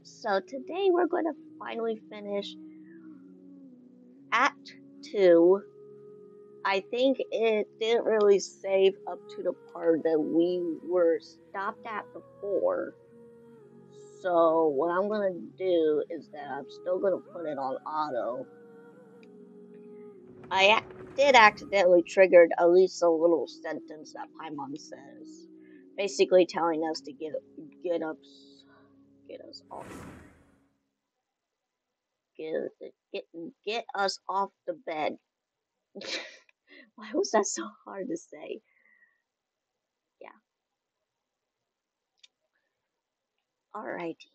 So today we're going to finally finish Act 2. I think it didn't really save up to the part that we were stopped at before. So what I'm going to do is that I'm still going to put it on auto. Did accidentally trigger at least a little sentence that Paimon says. Basically telling us to get us off. Get us off the bed. Why was that so hard to say? Yeah. Alrighty.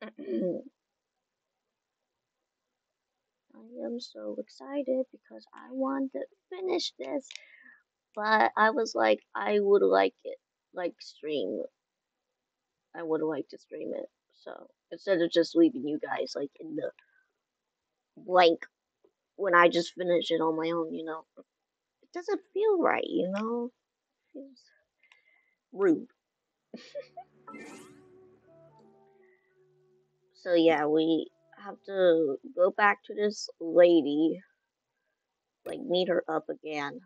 I am so excited because I want to finish this. But I was like, I would like it, stream. I would like to stream it. So instead of just leaving you guys like in the blank when I just finish it on my own, it doesn't feel right, It feels rude. So yeah, we have to go back to this lady, like meet her up again.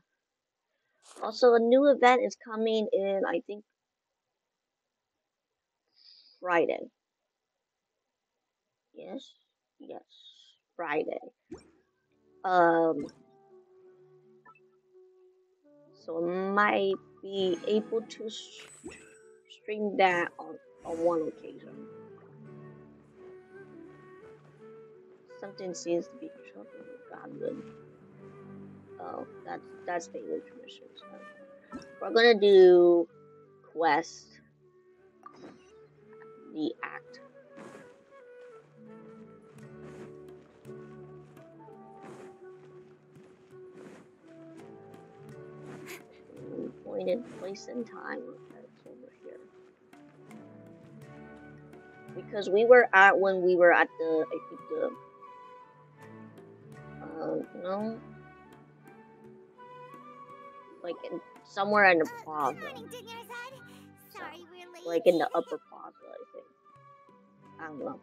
Also, a new event is coming in, I think, Friday. Yes, yes, Friday. Um, so I might be able to stream that on one occasion. Something seems to be troubling the Godwin. Oh, that's daily commissions. We're gonna do quest, the act. Appointed place and time. Okay, it's over here. Because we were at when we were at the I think the no, like somewhere in the plaza. Sorry, we're late. Like in the upper plaza, I think. I don't know.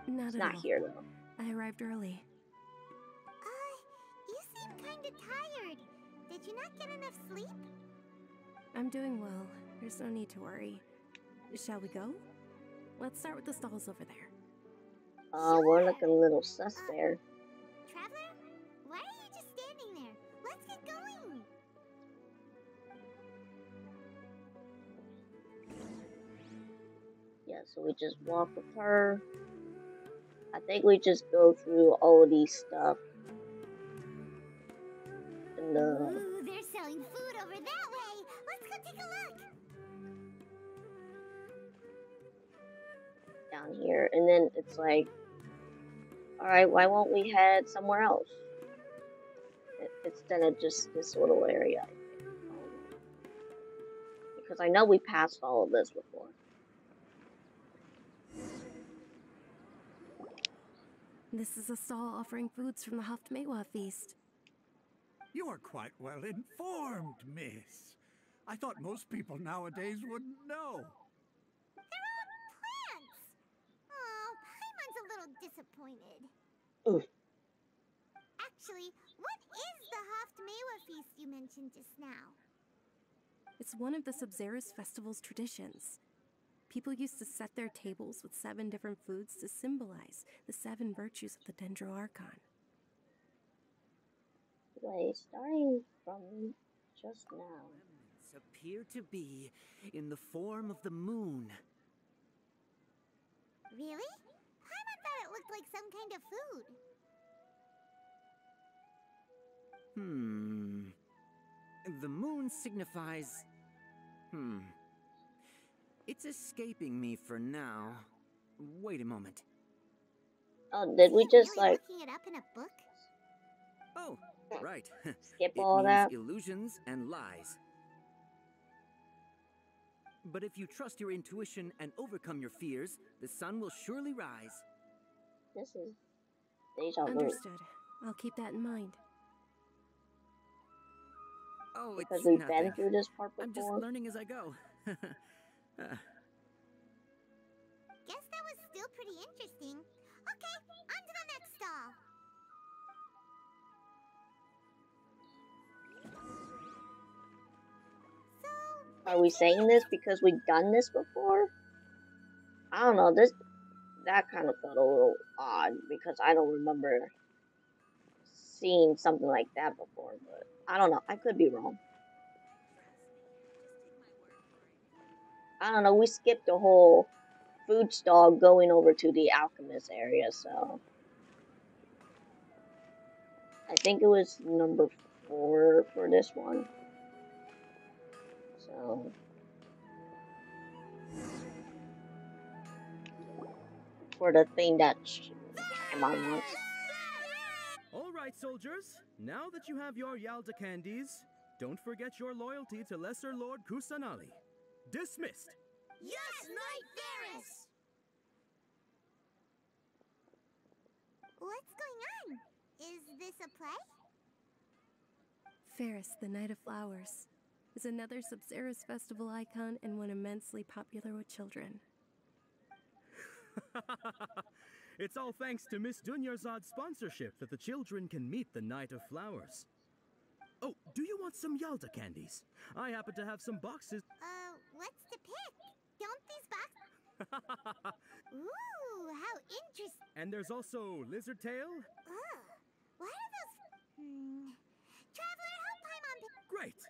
Not It's at not all. here though. I arrived early. You seem kinda tired. Did you not get enough sleep? I'm doing well. There's no need to worry. Shall we go? Let's start with the stalls over there. We're looking a little sus there. Traveler? Why are you just standing there? Let's get going! Yeah, so we just walk with her. I think we just go through all of these stuff. And Ooh, they're selling food over that way! Let's go take a look! down here, and then it's like, alright, why won't we head somewhere else? Instead of just this little area, I think. Because I know we passed all of this before. This is a stall offering foods from the Haftmewa feast. You are quite well informed, miss. I thought most people nowadays wouldn't know. They're all plants! Oh, Paimon's a little disappointed. Oof. Actually, what is the Haftmewa feast you mentioned just now? It's one of the Subzerus festival's traditions. People used to set their tables with 7 different foods to symbolize the 7 virtues of the Dendro Archon. Wait, starting from just now. Appear to be in the form of the moon. Really? Paimon thought it looked like some kind of food. The moon signifies... It's escaping me for now. Wait a moment. Oh, did we just really like looking it up in a book? Oh, right. skip It all means that? illusions and lies. But if you trust your intuition and overcome your fears, the sun will surely rise. This is deja vu. Understood. I'll keep that in mind. Oh, Because it's we've nothing. been through this part I'm just before. learning as I go. Guess that was still pretty interesting. Okay, on to the next stall. So, Are we saying this because we've done this before? I don't know. That kind of felt a little odd because I don't remember seeing something like that before. But I don't know. I could be wrong. I don't know. We skipped the whole food stall going over to the alchemist area, so I think it was number 4 for this one. So for the thing that Paimon wants. All right, soldiers. Now that you have your Yalda candies, don't forget your loyalty to Lesser Lord Kusanali. Dismissed. yes, Knight Varys! What's going on? Is this a play? Ferris, the Knight of Flowers, is another Subzerus festival icon and one immensely popular with children. It's all thanks to Miss Dunyarzad's sponsorship that the children can meet the Knight of Flowers. Oh, do you want some Yalda candies? I happen to have some boxes. What's to pick? Don't these box... Ooh, how interesting. And there's also lizard tail. Ugh, what are those... Traveler, help Paimon pick... Great.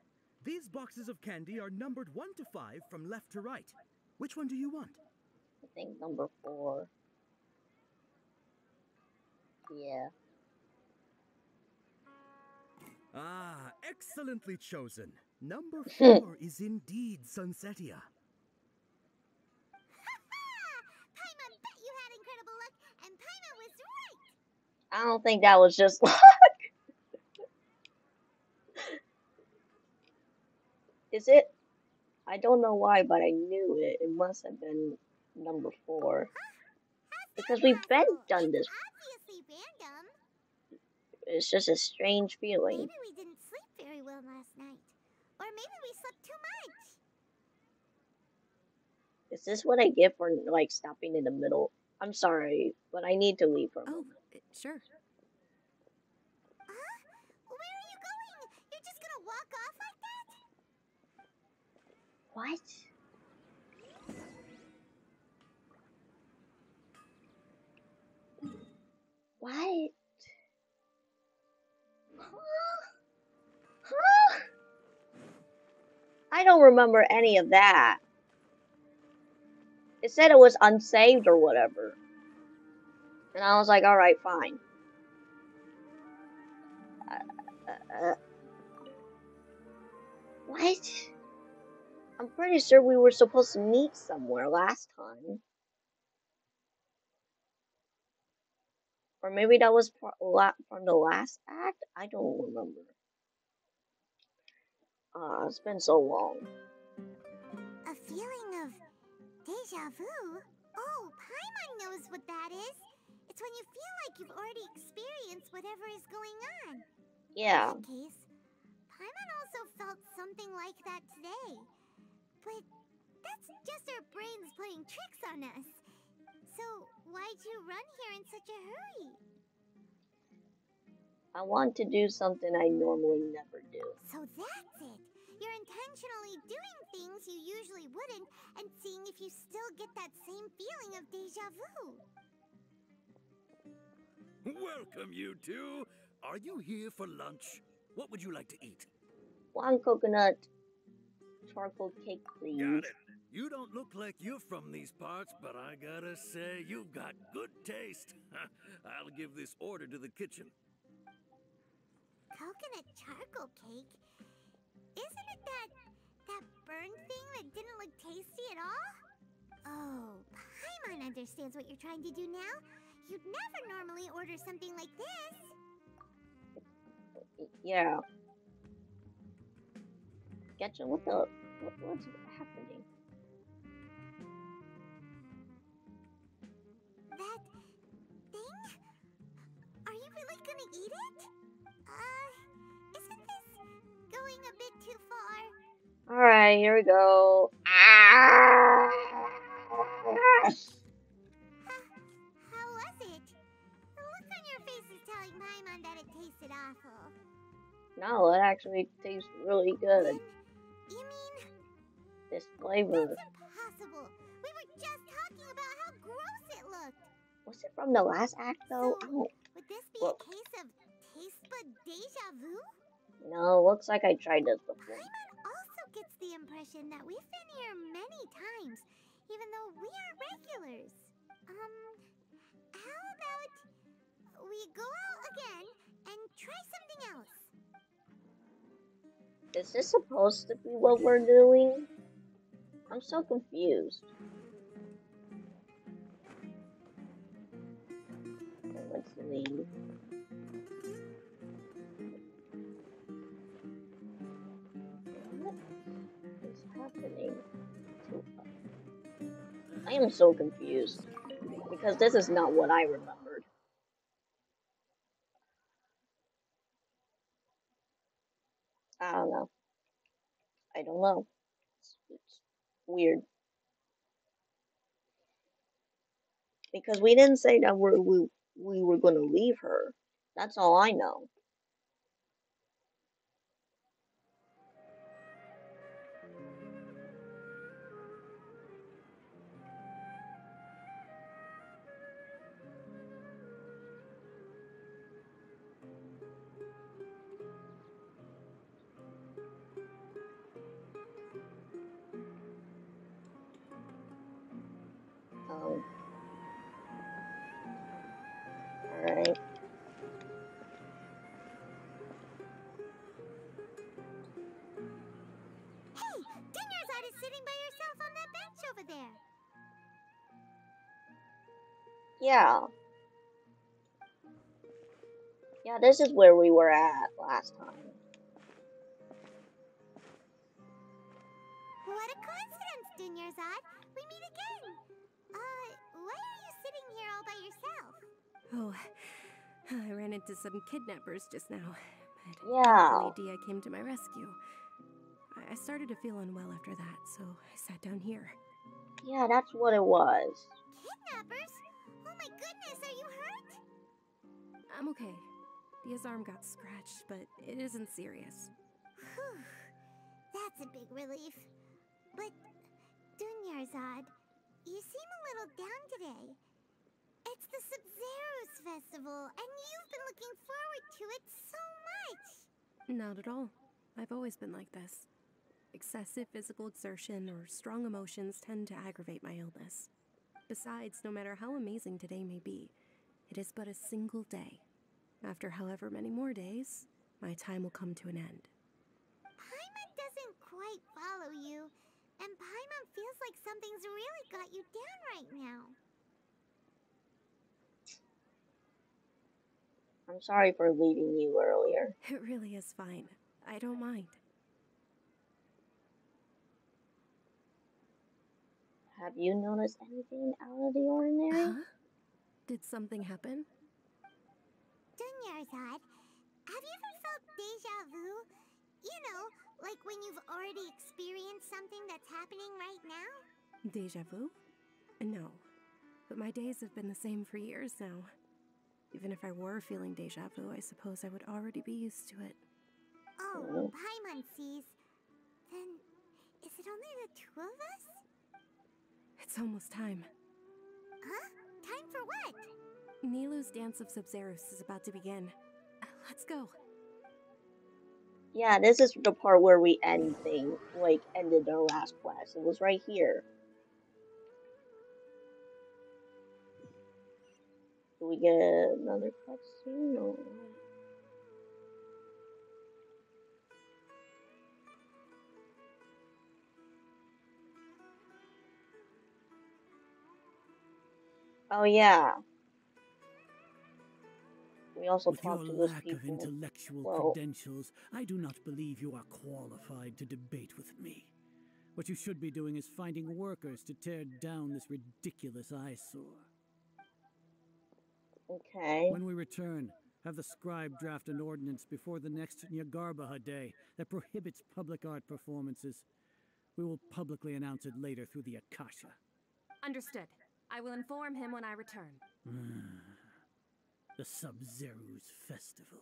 These boxes of candy are numbered 1 to 5 from left to right. Which one do you want? I think number 4. Yeah. Ah, excellently chosen. Number 4 is indeed Sunsetia. Paimon bet you had incredible luck, and Paimon was right! I don't think that was just luck. Is it? I don't know why, but I knew it. It must have been number 4. Because we've been done this. Obviously random. It's just a strange feeling. Maybe we didn't sleep very well last night. Or maybe we slept too much. Is this what I get for, like, stopping in the middle? I'm sorry, but I need to leave for a moment. Sure. Huh? Where are you going? You're just gonna walk off like that? What? What? Huh? I don't remember any of that. It said it was unsaved or whatever. And I was like, alright, fine. What? I'm pretty sure we were supposed to meet somewhere last time. Or maybe that was from the last act? I don't remember. It's been so long. A feeling of deja vu? Oh, Paimon knows what that is. It's when you feel like you've already experienced whatever is going on. Yeah. In that case, Paimon also felt something like that today. But that's just our brains playing tricks on us. So, why'd you run here in such a hurry? I want to do something I normally never do. So that's it. You're intentionally doing things you usually wouldn't and seeing if you still get that same feeling of deja vu. Welcome, you two. Are you here for lunch? What would you like to eat? One coconut charcoal cake, please. Got it. You don't look like you're from these parts, but I gotta say, you've got good taste. I'll give this order to the kitchen. Coconut charcoal cake? Isn't it that burned thing that didn't look tasty at all? Oh, Paimon understands what you're trying to do now. You'd never normally order something like this. Yeah. Getcha, what's happening? That thing eat it? Isn't this going a bit too far? Alright, here we go. How was it? The look on your face is telling Paimon that it tasted awful. No, it actually tastes really good. You mean This flavor. that's impossible? We were just talking about how gross it looked. Was it from the last act though? So, Oh, would this be well, a case of taste bud deja vu? no, looks like I tried this before. Paimon also gets the impression that we've been here many times, even though we aren't regulars. How about we go out again and try something else? Is this supposed to be what we're doing? I'm so confused. Let's see. What is happening to us? I am so confused because this is not what I remembered. I don't know. I don't know. It's weird because we didn't say that we were going to leave her. That's all I know. Alright. Hey, Dinnerzad is sitting by herself on that bench over there. Yeah. Yeah, this is where we were at last time. What a coincidence, Dinnerzad. We meet again. Why are you sitting here all by yourself? Oh, I ran into some kidnappers just now, but Yeah. thankfully Dia came to my rescue. I started to feel unwell after that, so I sat down here. Yeah, that's what it was. Kidnappers? Oh my goodness, are you hurt? I'm okay. Dia's arm got scratched, but it isn't serious. Whew. That's a big relief. But, Dunyarzad, you seem a little down today. It's the Sumeru's festival, and you've been looking forward to it so much. Not at all. I've always been like this. Excessive physical exertion or strong emotions tend to aggravate my illness. Besides, no matter how amazing today may be, it is but a single day. After however many more days, my time will come to an end. Paimon doesn't quite follow you, and Paimon feels like something's really got you down right now. I'm sorry for leaving you earlier. It really is fine. I don't mind. Have you noticed anything out of the ordinary? Huh? Did something happen? Dunyarzad, have you ever felt deja vu? You know, like when you've already experienced something that's happening right now? Deja vu? No. But my days have been the same for years now. Even if I were feeling deja vu, I suppose I would already be used to it. Oh, Paimon sees. Then, is it only the two of us? It's almost time. Huh? Time for what? Nilou's Dance of Sub-Zerus is about to begin. Let's go. Yeah, this is the part where we ended our last quest. It was right here. Do we get another cutscene? No. Oh yeah. We also With talked your to those lack people. of intellectual Well, credentials, I do not believe you are qualified to debate with me. What you should be doing is finding workers to tear down this ridiculous eyesore. okay. When we return, Have the scribe draft an ordinance before the next Nyargarbaha Day that prohibits public art performances. We will publicly announce it later through the Akasha. Understood. I will inform him when I return. The Sub-Zeru's festival.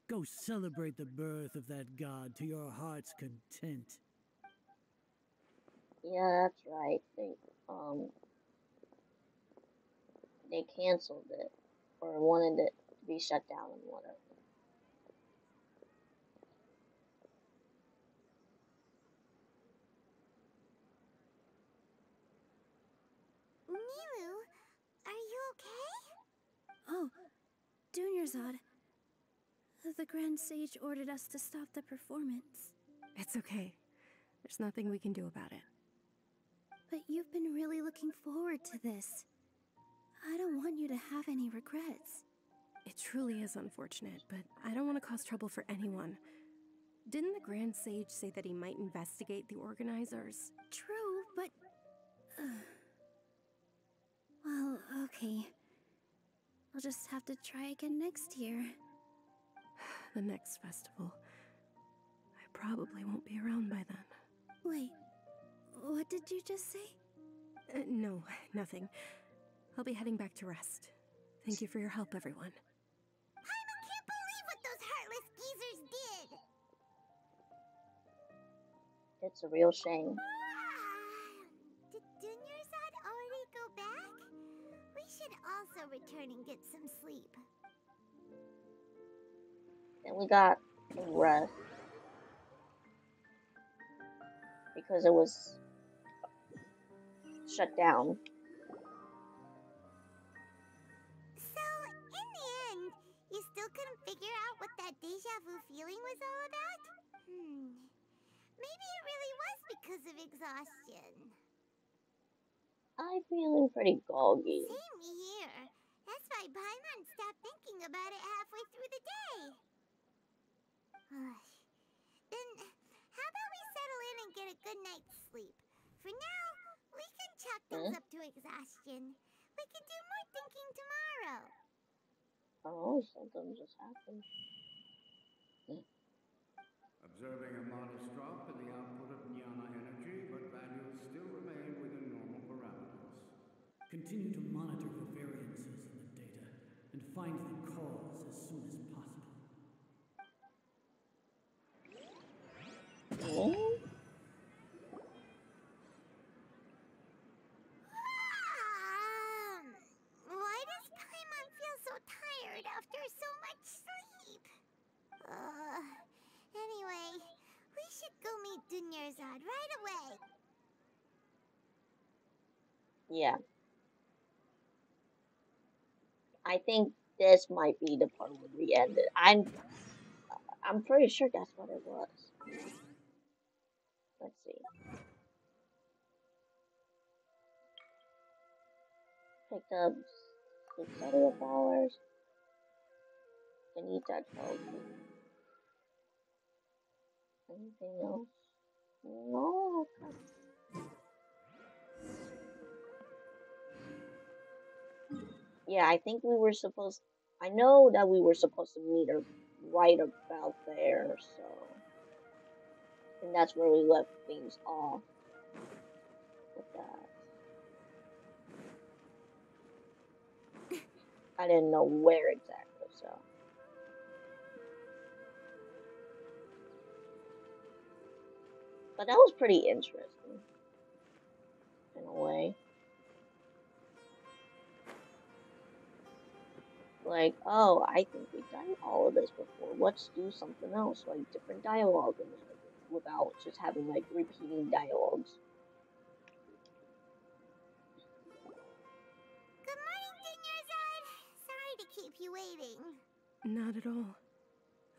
Go celebrate the birth of that god to your heart's content. Yeah, that's right. They canceled it or wanted it to be shut down and whatever. Miru, are you okay? Oh, Dunyarzad. The Grand Sage ordered us to stop the performance. It's okay. There's nothing we can do about it. But you've been really looking forward to this. I don't want you to have any regrets. It truly is unfortunate, but I don't want to cause trouble for anyone. Didn't the Grand Sage say that he might investigate the organizers? True, but... well, okay. I'll just have to try again next year. The next festival. I probably won't be around by then. Wait, what did you just say? No, nothing. I'll be heading back to rest. Thank you for your help, everyone. Paimon can't believe what those heartless geezers did! It's a real shame. Did Dunyarzad already go back? We should also return and get some sleep. And we got a rest. Because it was shut down. So, in the end, you still couldn't figure out what that deja vu feeling was all about? Maybe it really was because of exhaustion. I'm feeling pretty groggy. Same here. That's why Paimon stopped thinking about it halfway through the day. Then, how about we settle in and get a good night's sleep? For now, we can chalk things up to exhaustion. We can do more thinking tomorrow. Oh, something just happened. Observing a modest drop in the output of jnana energy, but values still remain within normal parameters. Continue to monitor for variances in the data and find the cause as soon as possible. Why does Paimon feel so tired after so much sleep? Anyway, we should go meet Dunyarzad right away. Yeah. I think this might be the part where we ended. I'm pretty sure that's what it was. Let's see. Picked up 6 other flowers. Can eat that trophy. Anything else? No. Yeah, I think we were supposed. I know that we were supposed to meet her right about there, so. And that's where we left things off with that. I didn't know where exactly, so. But that was pretty interesting. In a way. Like, oh, I think we've done all of this before. Let's do something else, like different dialogue without just having like repeating dialogues. Good morning, Dunyarzad. Sorry to keep you waiting. Not at all.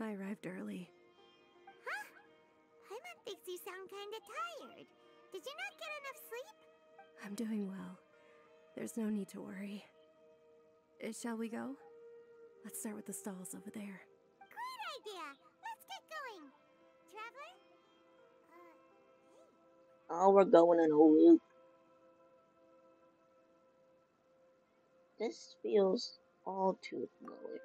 I arrived early. Huh? Paimon thinks you sound kinda tired. Did you not get enough sleep? I'm doing well. There's no need to worry. Shall we go? Let's start with the stalls over there. Great idea! Let's get going! Traveler? Hey. Oh, we're going in a loop. This feels all too familiar.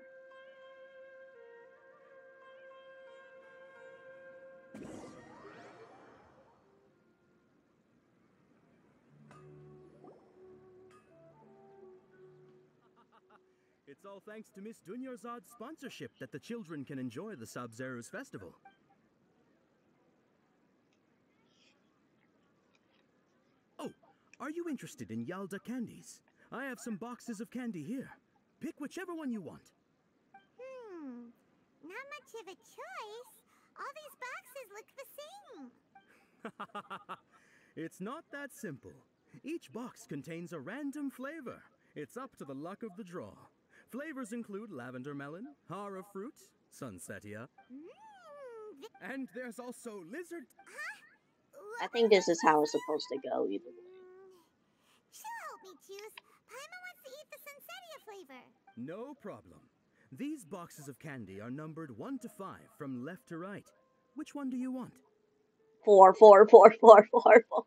It's all thanks to Miss Dunyarzad's sponsorship that the children can enjoy the Sub-Zero's festival. Oh, are you interested in Yalda candies? I have some boxes of candy here. Pick whichever one you want. Not much of a choice. All these boxes look the same. It's not that simple. Each box contains a random flavor. It's up to the luck of the draw. Flavors include lavender melon, hara fruit, sunsetia, and there's also lizard... I think this is how it's supposed to go either way. She'll help me choose. Paimon wants to eat the sunsetia flavor. No problem. These boxes of candy are numbered 1 to 5 from left to right. Which one do you want? 4, 4, 4, 4, 4, 4.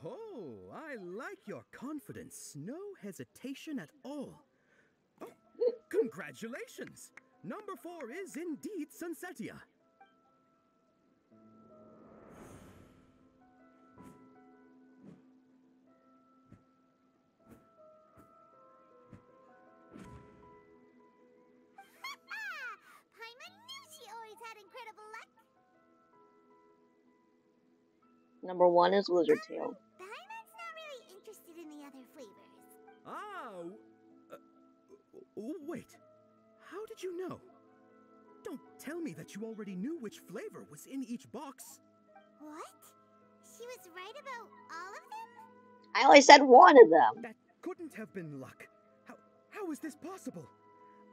Oh, I like your confidence. No hesitation at all. Oh, congratulations! Number 4 is indeed Sunsetia. Paimon knew she always had incredible luck. Number 1 is lizard tail. Paimon's not really interested in the other flavors. Wait. How did you know? Don't tell me that you already knew which flavor was in each box. What? She was right about all of them? I only said one of them. That couldn't have been luck. How is this possible?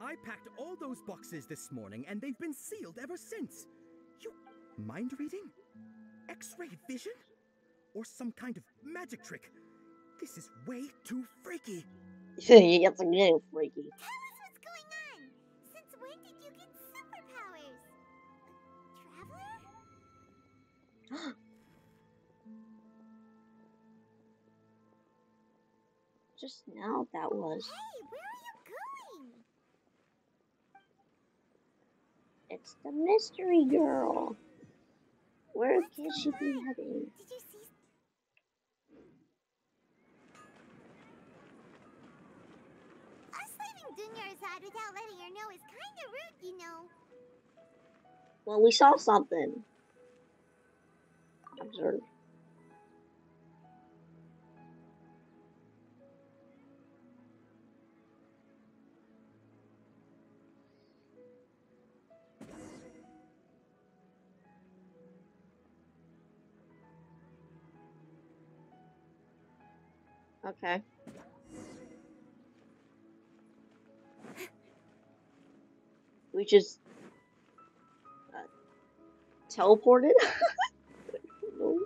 I packed all those boxes this morning and they've been sealed ever since. You mind reading? X-ray vision? Or some kind of magic trick? This is way too freaky. It's a little freaky. Tell us what's going on. Since when did you get superpowers? Traveler? Just now that was. Hey, where are you going? It's the mystery girl. Where What's can she be going on? heading? Did you see? Us leaving Dunyarzad without letting her know is kinda rude, you know. Well, we saw something. Observe. Okay. We just teleported? No.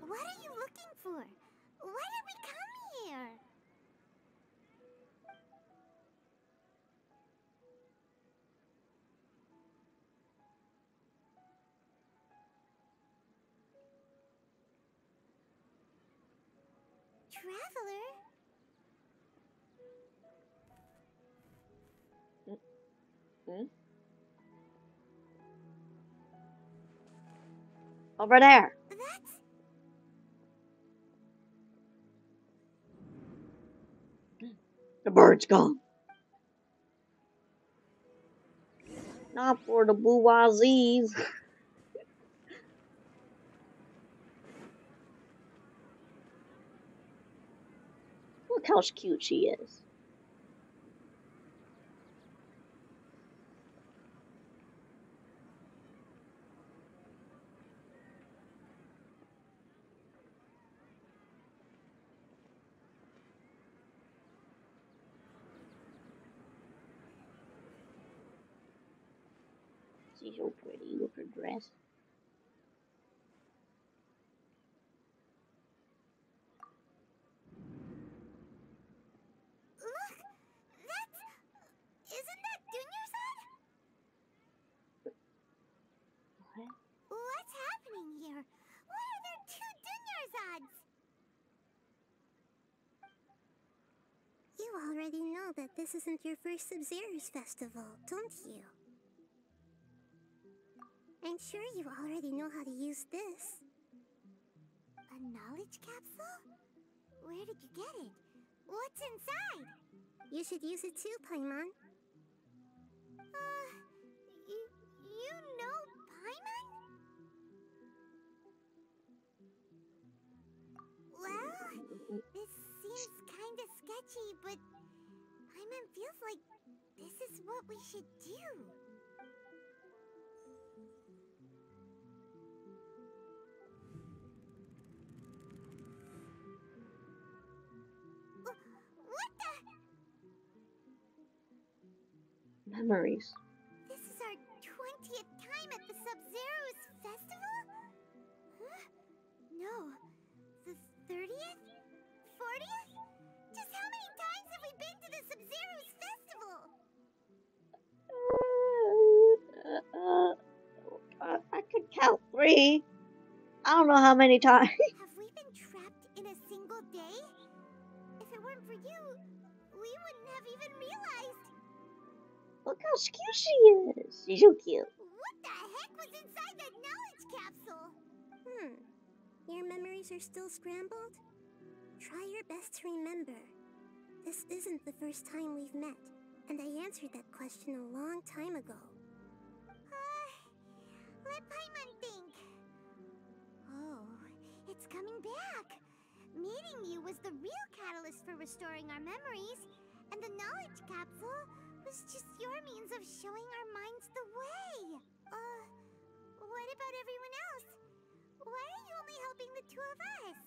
What are you looking for? Why did we come here? Traveler? Hmm? Over there. That's... The bird's gone. Not for the bourgeoisies. Look how cute she is. She's so pretty with her dress. Look! That's... Isn't that Dunyarzad? What? What's happening already know that this isn't your first Sumeru's festival, don't you? I'm sure you already know how to use this. A knowledge capsule? Where did you get it? What's inside? You should use it too, Paimon. You know Paimon? Well, this seems kinda sketchy, but Paimon feels like this is what we should do. What the? Memories. This is our 20th time at the Sub-Zero's festival? Huh? No. The 30th? 40th? Just how many times have we been to the Sub-Zero's festival? I could count 3. I don't know how many times. Have we been trapped in a single day? If it weren't for you, we wouldn't have even realized. Look how cute she is. She's so cute. What the heck was inside that knowledge capsule? Your memories are still scrambled? Try your best to remember. This isn't the first time we've met, and I answered that question a long time ago. Let Paimon think. Oh, it's coming back. Meeting you was the real catalyst for restoring our memories, and the knowledge capsule was just your means of showing our minds the way. What about everyone else? Why are you only helping the two of us?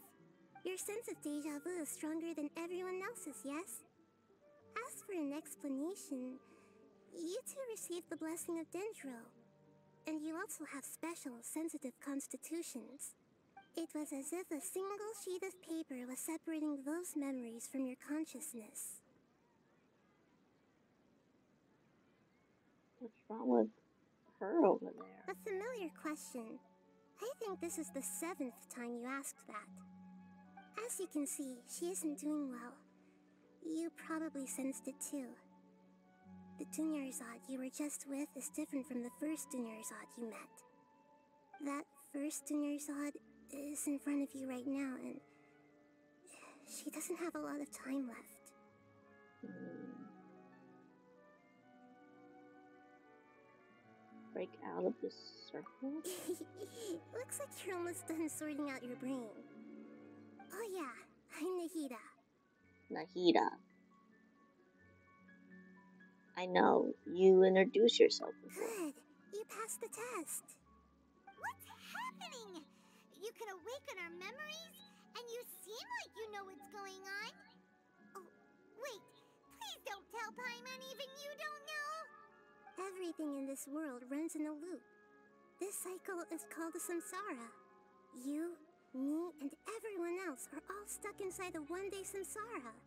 Your sense of deja vu is stronger than everyone else's, yes? As for an explanation, you two received the blessing of Dendro, and you also have special, sensitive constitutions. It was as if a single sheet of paper was separating those memories from your consciousness. What's wrong with her over there? A familiar question. I think this is the 7th time you asked that. As you can see, she isn't doing well. You probably sensed it too. The Dunyarzad you were just with is different from the first Dunyarzad you met. That first Dunyarzad is in front of you right now, and she doesn't have a lot of time left. Break out of this circle? Looks like you're almost done sorting out your brain. Oh yeah, I'm Nahida. Nahida. I know. You introduce yourself before. Good. You passed the test. What's happening? You can awaken our memories, and you seem like you know what's going on. Oh, wait. Please don't tell Paimon even you don't know. Everything in this world runs in a loop. This cycle is called a samsara. You, me, and everyone else are all stuck inside a one-day samsara.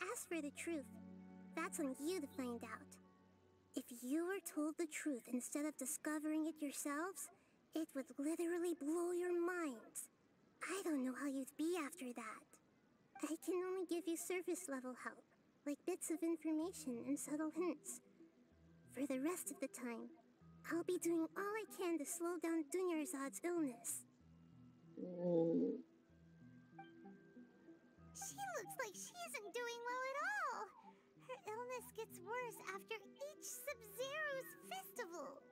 As for the truth, that's on you to find out. If you were told the truth instead of discovering it yourselves, it would literally blow your minds. I don't know how you'd be after that. I can only give you surface-level help, like bits of information and subtle hints. For the rest of the time, I'll be doing all I can to slow down Dunyarzad's illness. She looks like she isn't doing well at all. Her illness gets worse after each Sub-Zero's festival.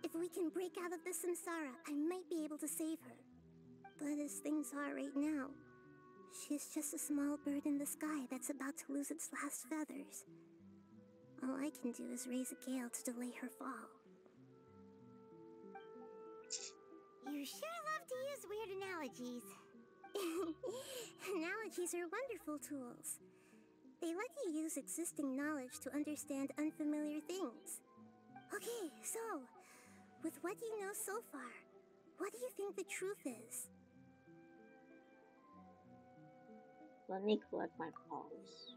If we can break out of the samsara, I might be able to save her. But as things are right now, she's just a small bird in the sky that's about to lose its last feathers. All I can do is raise a gale to delay her fall. You sure love to use weird analogies. Analogies are wonderful tools. They let you use existing knowledge to understand unfamiliar things. Okay, so, with what you know so far, what do you think the truth is? Let me collect my pulse.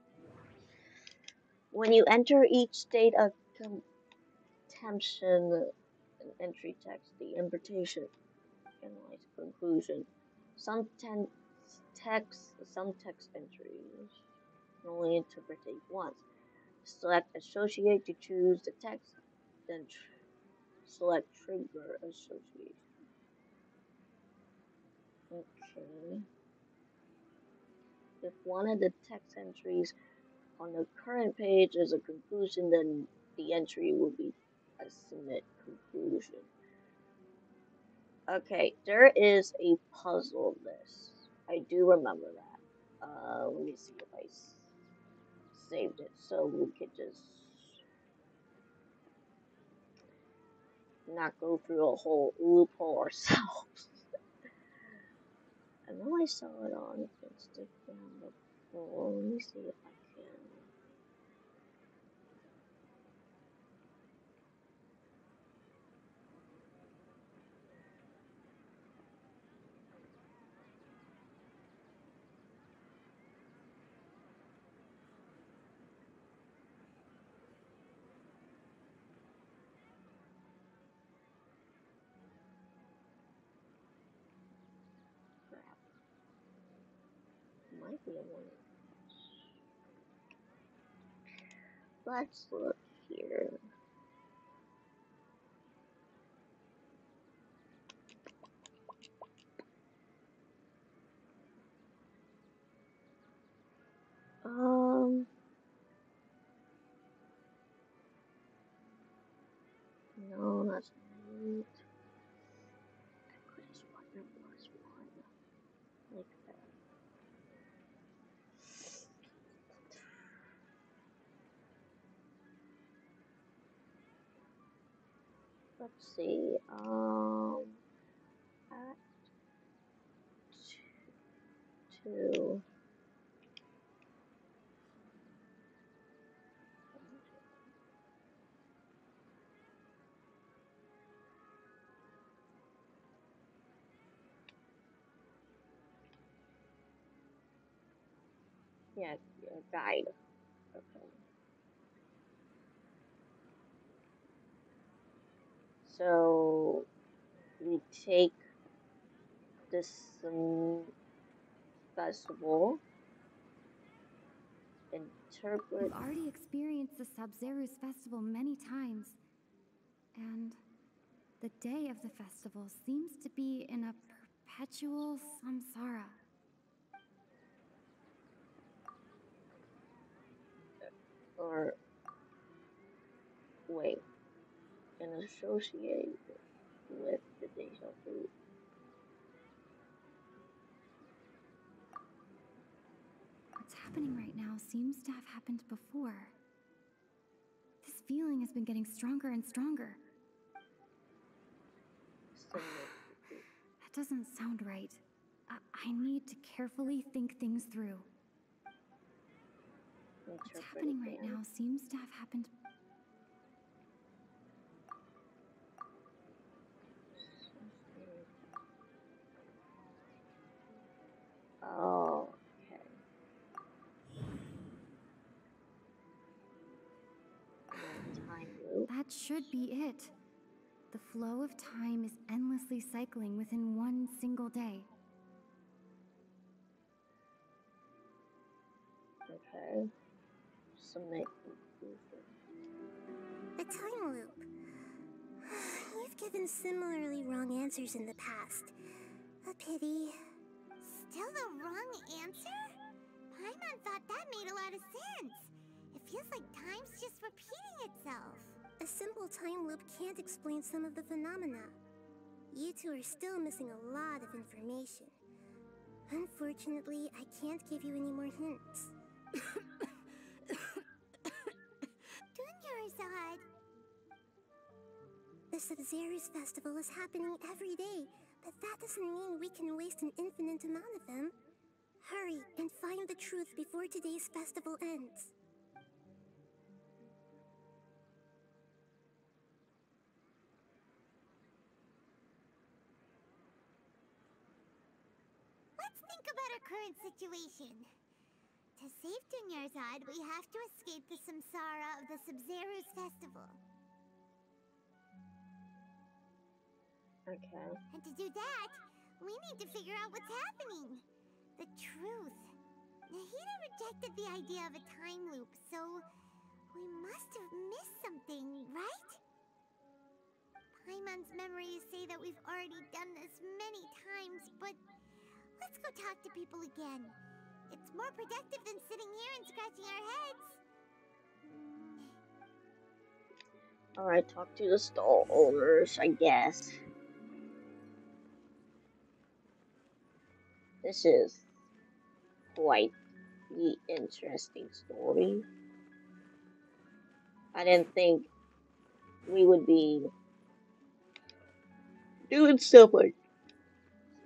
When you enter each state of contemplation, an entry text, the invitation, analyze conclusion. Some text entries. can only interpret it once. Select Associate to choose the text, then select Trigger Association. Okay. If one of the text entries on the current page is a conclusion, then the entry will be a submit conclusion. Okay, there is a puzzle list. I do remember that. Let me see if I saved it so we could just not go through a whole loophole ourselves. I know I saw it on Instagram before. Let me see if I can. Crap. Might be a one. Let's look here. No, that's not it. I could have sworn there was one. Like that. Let's see. Act 2. Yeah, guide. Okay. So we take this festival, interpret. We've already experienced the Sub-Zeru's festival many times, and the day of the festival seems to be in a perpetual samsara. Or wait, and associate with the deja vu. What's happening right now seems to have happened before. This feeling has been getting stronger and stronger. That doesn't sound right. I need to carefully think things through. What's happening right now seems to have happened. Oh, okay. Time loop. That should be it. The flow of time is endlessly cycling within one single day. Okay. Submit conclusion. A time loop. You've given similarly wrong answers in the past. A pity. Still the wrong answer? Paimon thought that made a lot of sense. It feels like time's just repeating itself. A simple time loop can't explain some of the phenomena. You two are still missing a lot of information. Unfortunately, I can't give you any more hints. Dunyarzad! The Sub-Zeru's festival is happening every day, but that doesn't mean we can waste an infinite amount of them. Hurry and find the truth before today's festival ends. Let's think about our current situation. To save Dunyarzad, we have to escape the samsara of the Sub-Zeru's festival. Okay. And to do that, we need to figure out what's happening. The truth. Nahida rejected the idea of a time loop, so we must have missed something, right? Paimon's memories say that we've already done this many times, but let's go talk to people again. It's more productive than sitting here and scratching our heads. Alright, talk to the stall owners, I guess. This is quite the interesting story. I didn't think we would be doing stuff like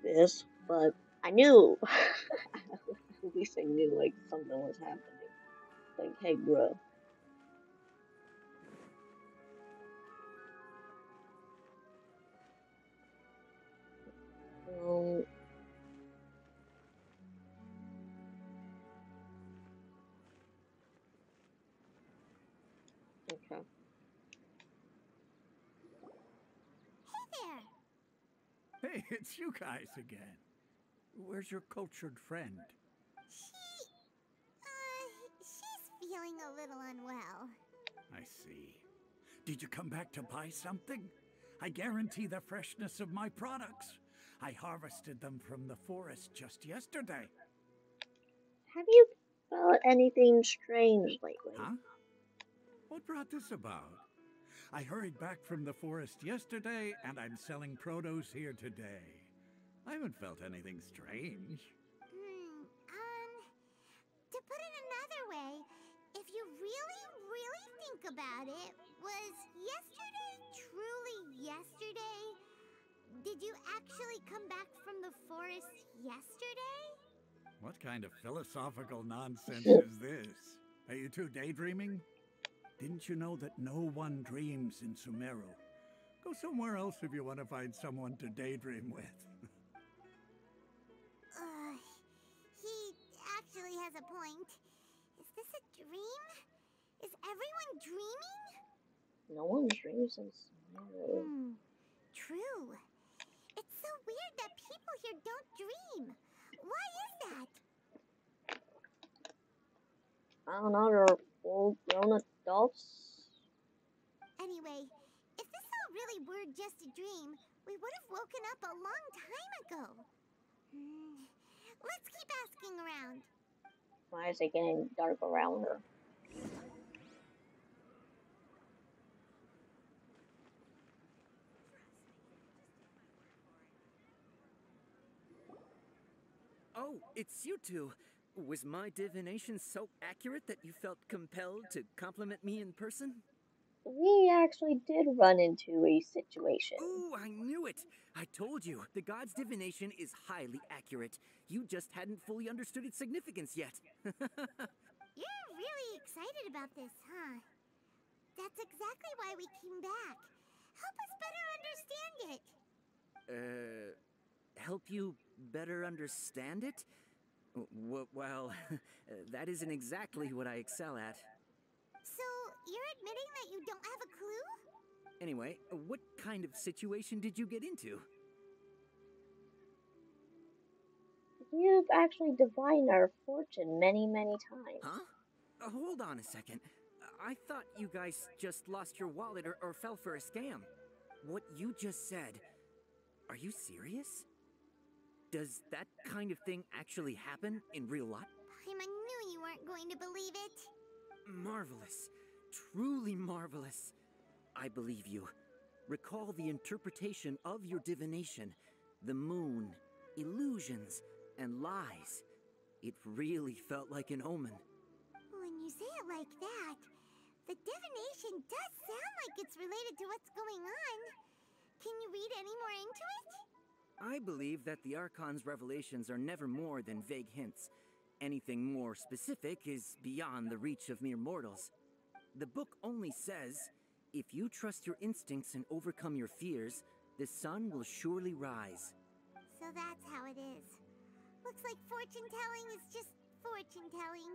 this, but I knew. At least I knew like something was happening. Like, hey, bro. Okay. Hey there! Hey, it's you guys again. Where's your cultured friend? She's feeling a little unwell. I see. Did you come back to buy something? I guarantee the freshness of my products. I harvested them from the forest just yesterday. Have you felt anything strange lately? Huh? What brought this about? I hurried back from the forest yesterday, and I'm selling produce here today. I haven't felt anything strange. To put it another way, if you really think about it, was yesterday truly yesterday? Did you actually come back from the forest yesterday? What kind of philosophical nonsense is this? Are you two daydreaming? Didn't you know that no one dreams in Sumeru? Go somewhere else if you want to find someone to daydream with. He actually has a point. Is this a dream? Is everyone dreaming? No one dreams in Sumeru. True. It's so weird that people here don't dream. Why is that? I don't know, they're full-grown adults. Anyway, if this all really were just a dream, we would have woken up a long time ago. Let's keep asking around. Why is it getting dark around her? Oh, it's you two. Was my divination so accurate that you felt compelled to compliment me in person? We actually did run into a situation. Ooh, I knew it! I told you, the god's divination is highly accurate. You just hadn't fully understood its significance yet. You're really excited about this, huh? That's exactly why we came back. Help us better understand it. Help you better understand it? Well, that isn't exactly what I excel at. So, you're admitting that you don't have a clue? Anyway, what kind of situation did you get into? You've actually divined our fortune many, many times. Huh? Hold on a second. I thought you guys just lost your wallet or fell for a scam. What you just said, are you serious? Does that kind of thing actually happen in real life? Paimon knew you weren't going to believe it. Marvelous. Truly marvelous. I believe you. Recall the interpretation of your divination. The moon, illusions, and lies. It really felt like an omen. When you say it like that, the divination does sound like it's related to what's going on. Can you read any more into it? I believe that the Archon's revelations are never more than vague hints. Anything more specific is beyond the reach of mere mortals. The book only says, if you trust your instincts and overcome your fears, the sun will surely rise. So that's how it is. Looks like fortune-telling is just fortune-telling.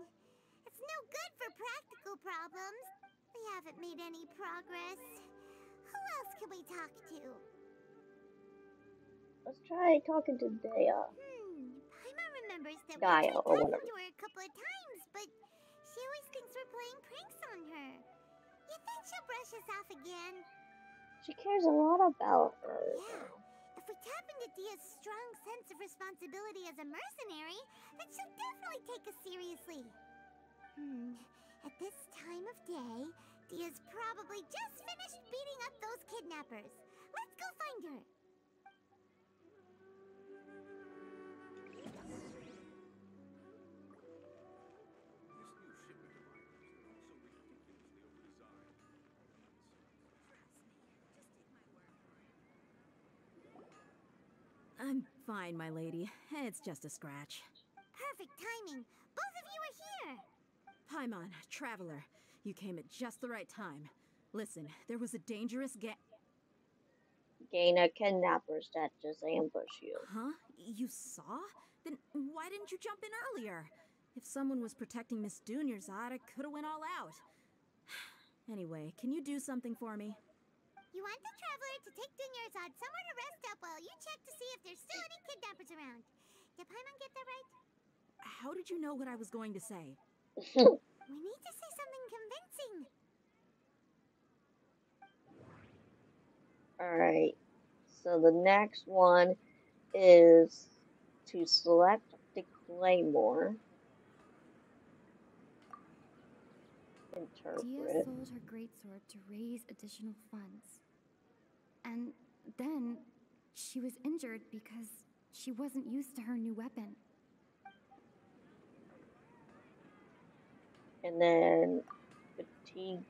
It's no good for practical problems. We haven't made any progress. Who else can we talk to? Let's try talking to Dea. Paimon remembers that we Gaia tried or talking whatever. to her a couple of times, but she always thinks we're playing pranks on her. You think she'll brush us off again? She cares a lot about her. Yeah. If we tap into Dia's strong sense of responsibility as a mercenary, then she'll definitely take us seriously. At this time of day, Dia's probably just finished beating up those kidnappers. Let's go find her. I'm fine, my lady. It's just a scratch. Perfect timing. Both of you are here. Paimon, traveler, you came at just the right time. Listen, there was a dangerous Gain a kidnappers that just ambush you. Huh? You saw? Then why didn't you jump in earlier? If someone was protecting Miss Dunyarzad, I could have went all out. Anyway, can you do something for me? You want the traveler to take Dunyarzad somewhere to rest up while you check to see if there's still any kidnappers around. Did Paimon get that right? How did you know what I was going to say? We need to say something convincing. Alright. So the next one is to select the Claymore. Dia Interpret. sold her greatsword to raise additional funds. And then she was injured because she wasn't used to her new weapon. And then fatigue.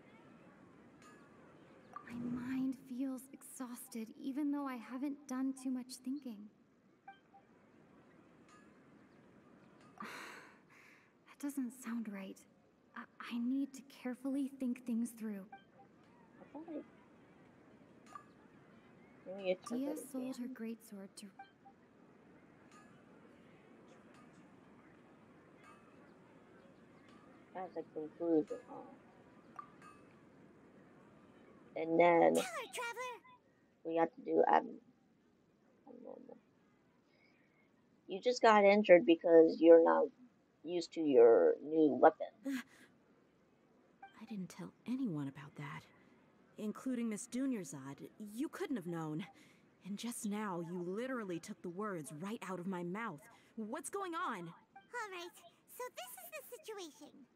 My mind feels exhausted even though I haven't done too much thinking. That doesn't sound right. I need to carefully think things through. Dia sold her greatsword to... As a conclusion, and then Tell her, traveler. we have to do abnormal. You just got injured because you're not used to your new weapon. I didn't tell anyone about that. Including Miss Dunyarzad. You couldn't have known. And just now, you literally took the words right out of my mouth. What's going on? All right, so this is the situation.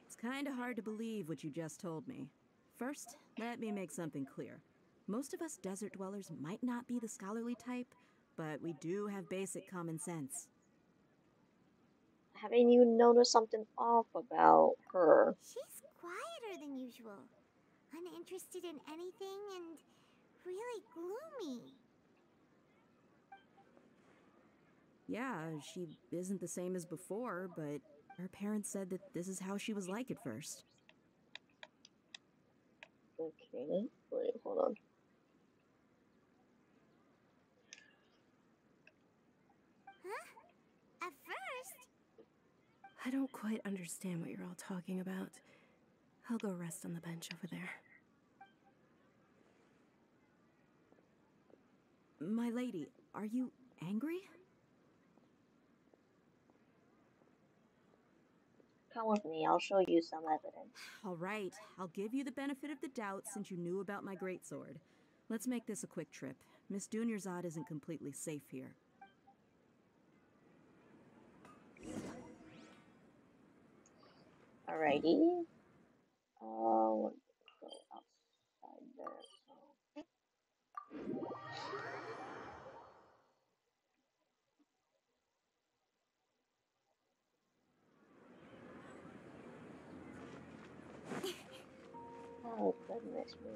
It's kinda hard to believe what you just told me. First, let me make something clear. Most of us desert dwellers might not be the scholarly type, but we do have basic common sense. Haven't you noticed something off about her? She's quieter than usual. Uninterested in anything and really gloomy. Yeah, she isn't the same as before, but her parents said that this is how she was like at first. Okay, wait, hold on. Huh? At first? I don't quite understand what you're all talking about. I'll go rest on the bench over there. My lady, are you angry? Come with me, I'll show you some evidence. All right, I'll give you the benefit of the doubt since you knew about my greatsword. Let's make this a quick trip. Miss Dunyarzad isn't completely safe here. Alrighty. Let's go outside there. Oh, goodness me.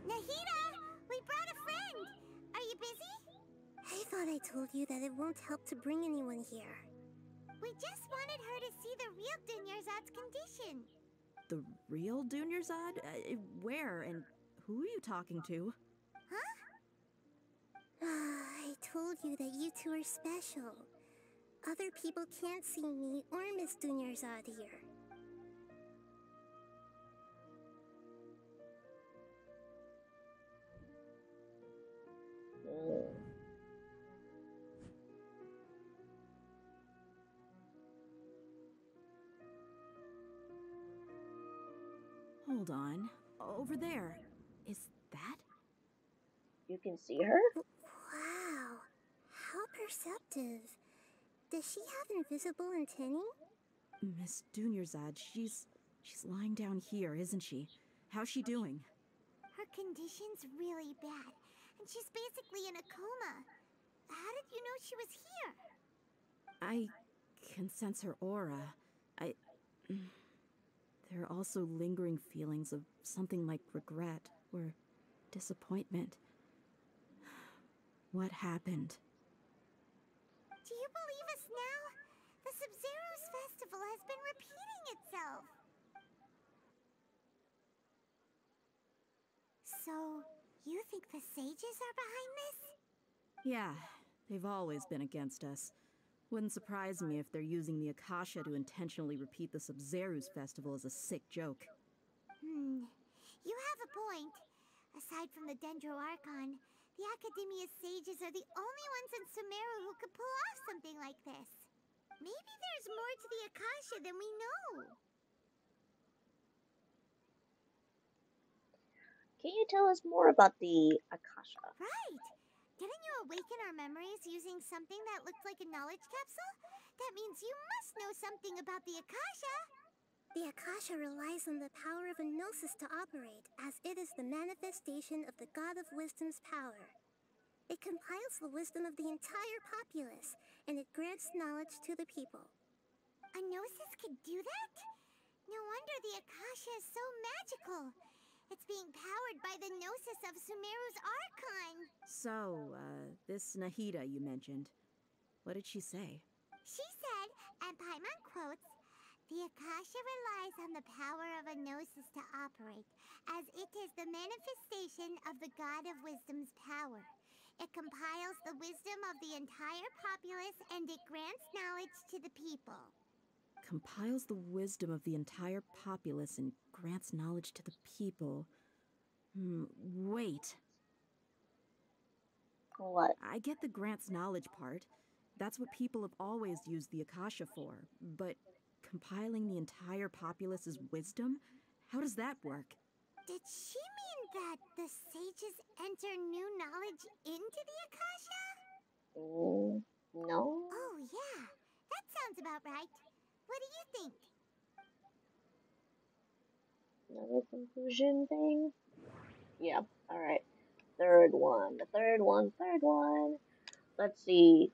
Nahida, we brought a friend. Are you busy? thought I told you that it won't help to bring anyone here. We just wanted her to see the real Dunyarzad's condition. The real Dunyarzad? Where and who are you talking to? Huh? I told you that you two are special. Other people can't see me or Miss Dunyarzad here. Hold on. Over there. Is that? You can see her? Wow, how perceptive. Does she have invisible antennae? Miss Dunyarzad, she's lying down here, isn't she? How's she doing? Her condition's really bad, and she's basically in a coma. How did you know she was here? I can sense her aura. There are also lingering feelings of something like regret or disappointment. What happened? Do you believe us now? The Sumeru's festival has been repeating itself. So, you think the sages are behind this? Yeah, they've always been against us. Wouldn't surprise me if they're using the Akasha to intentionally repeat the Sumeru's festival as a sick joke. You have a point. Aside from the Dendro Archon, the Academia's sages are the only ones in Sumeru who could pull off something like this. Maybe there's more to the Akasha than we know. Can you tell us more about the Akasha? Right! Didn't you awaken our memories using something that looked like a knowledge capsule? That means you must know something about the Akasha! The Akasha relies on the power of a gnosis to operate, as it is the manifestation of the God of Wisdom's power. It compiles the wisdom of the entire populace, and it grants knowledge to the people. A gnosis could do that? No wonder the Akasha is so magical. It's being powered by the gnosis of Sumeru's Archon. So, this Nahida you mentioned, what did she say? She said, and Paimon quotes, "The Akasha relies on the power of a gnosis to operate, as it is the manifestation of the God of Wisdom's power. It compiles the wisdom of the entire populace and it grants knowledge to the people." Compiles the wisdom of the entire populace and grants knowledge to the people. Wait. What? I get the grants knowledge part. That's what people have always used the Akasha for. But compiling the entire populace's wisdom? How does that work? Did she mean that the sages enter new knowledge into the Akasha? No. Oh yeah, that sounds about right. What do you think? Another conclusion thing? Yeah, alright. Third one. Let's see.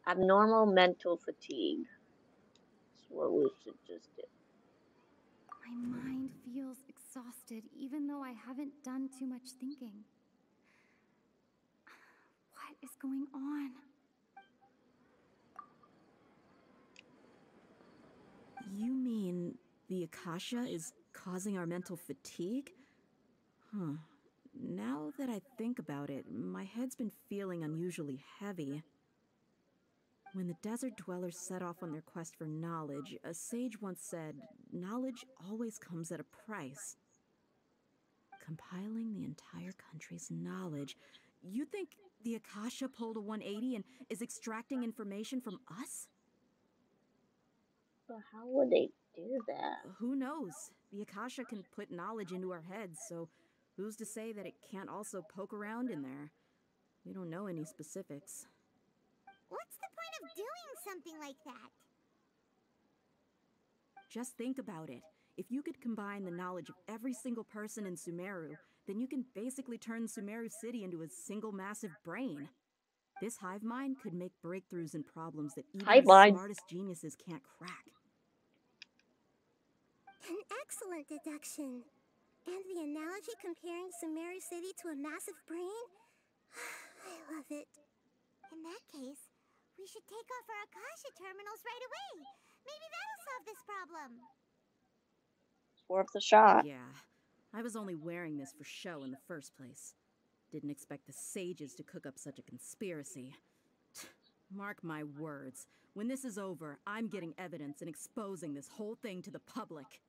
Abnormal mental fatigue. That's what we should just do. My mind feels exhausted even though I haven't done too much thinking. What is going on? You mean the Akasha is causing our mental fatigue? Huh. Now that I think about it, my head's been feeling unusually heavy. When the desert dwellers set off on their quest for knowledge, a sage once said, knowledge always comes at a price. Compiling the entire country's knowledge. You think the Akasha pulled a 180 and is extracting information from us? But how would they do that? Who knows? The Akasha can put knowledge into our heads, so who's to say that it can't also poke around in there? We don't know any specifics. What's the point of doing something like that? Just think about it. If you could combine the knowledge of every single person in Sumeru, then you can basically turn Sumeru City into a single massive brain. This hive mind could make breakthroughs in problems that even the smartest geniuses can't crack. An excellent deduction. And the analogy comparing Sumeru City to a massive brain? I love it. In that case, we should take off our Akasha terminals right away. Maybe that'll solve this problem. It's worth a shot. Yeah, I was only wearing this for show in the first place. Didn't expect the sages to cook up such a conspiracy. Mark my words, when this is over, I'm getting evidence and exposing this whole thing to the public.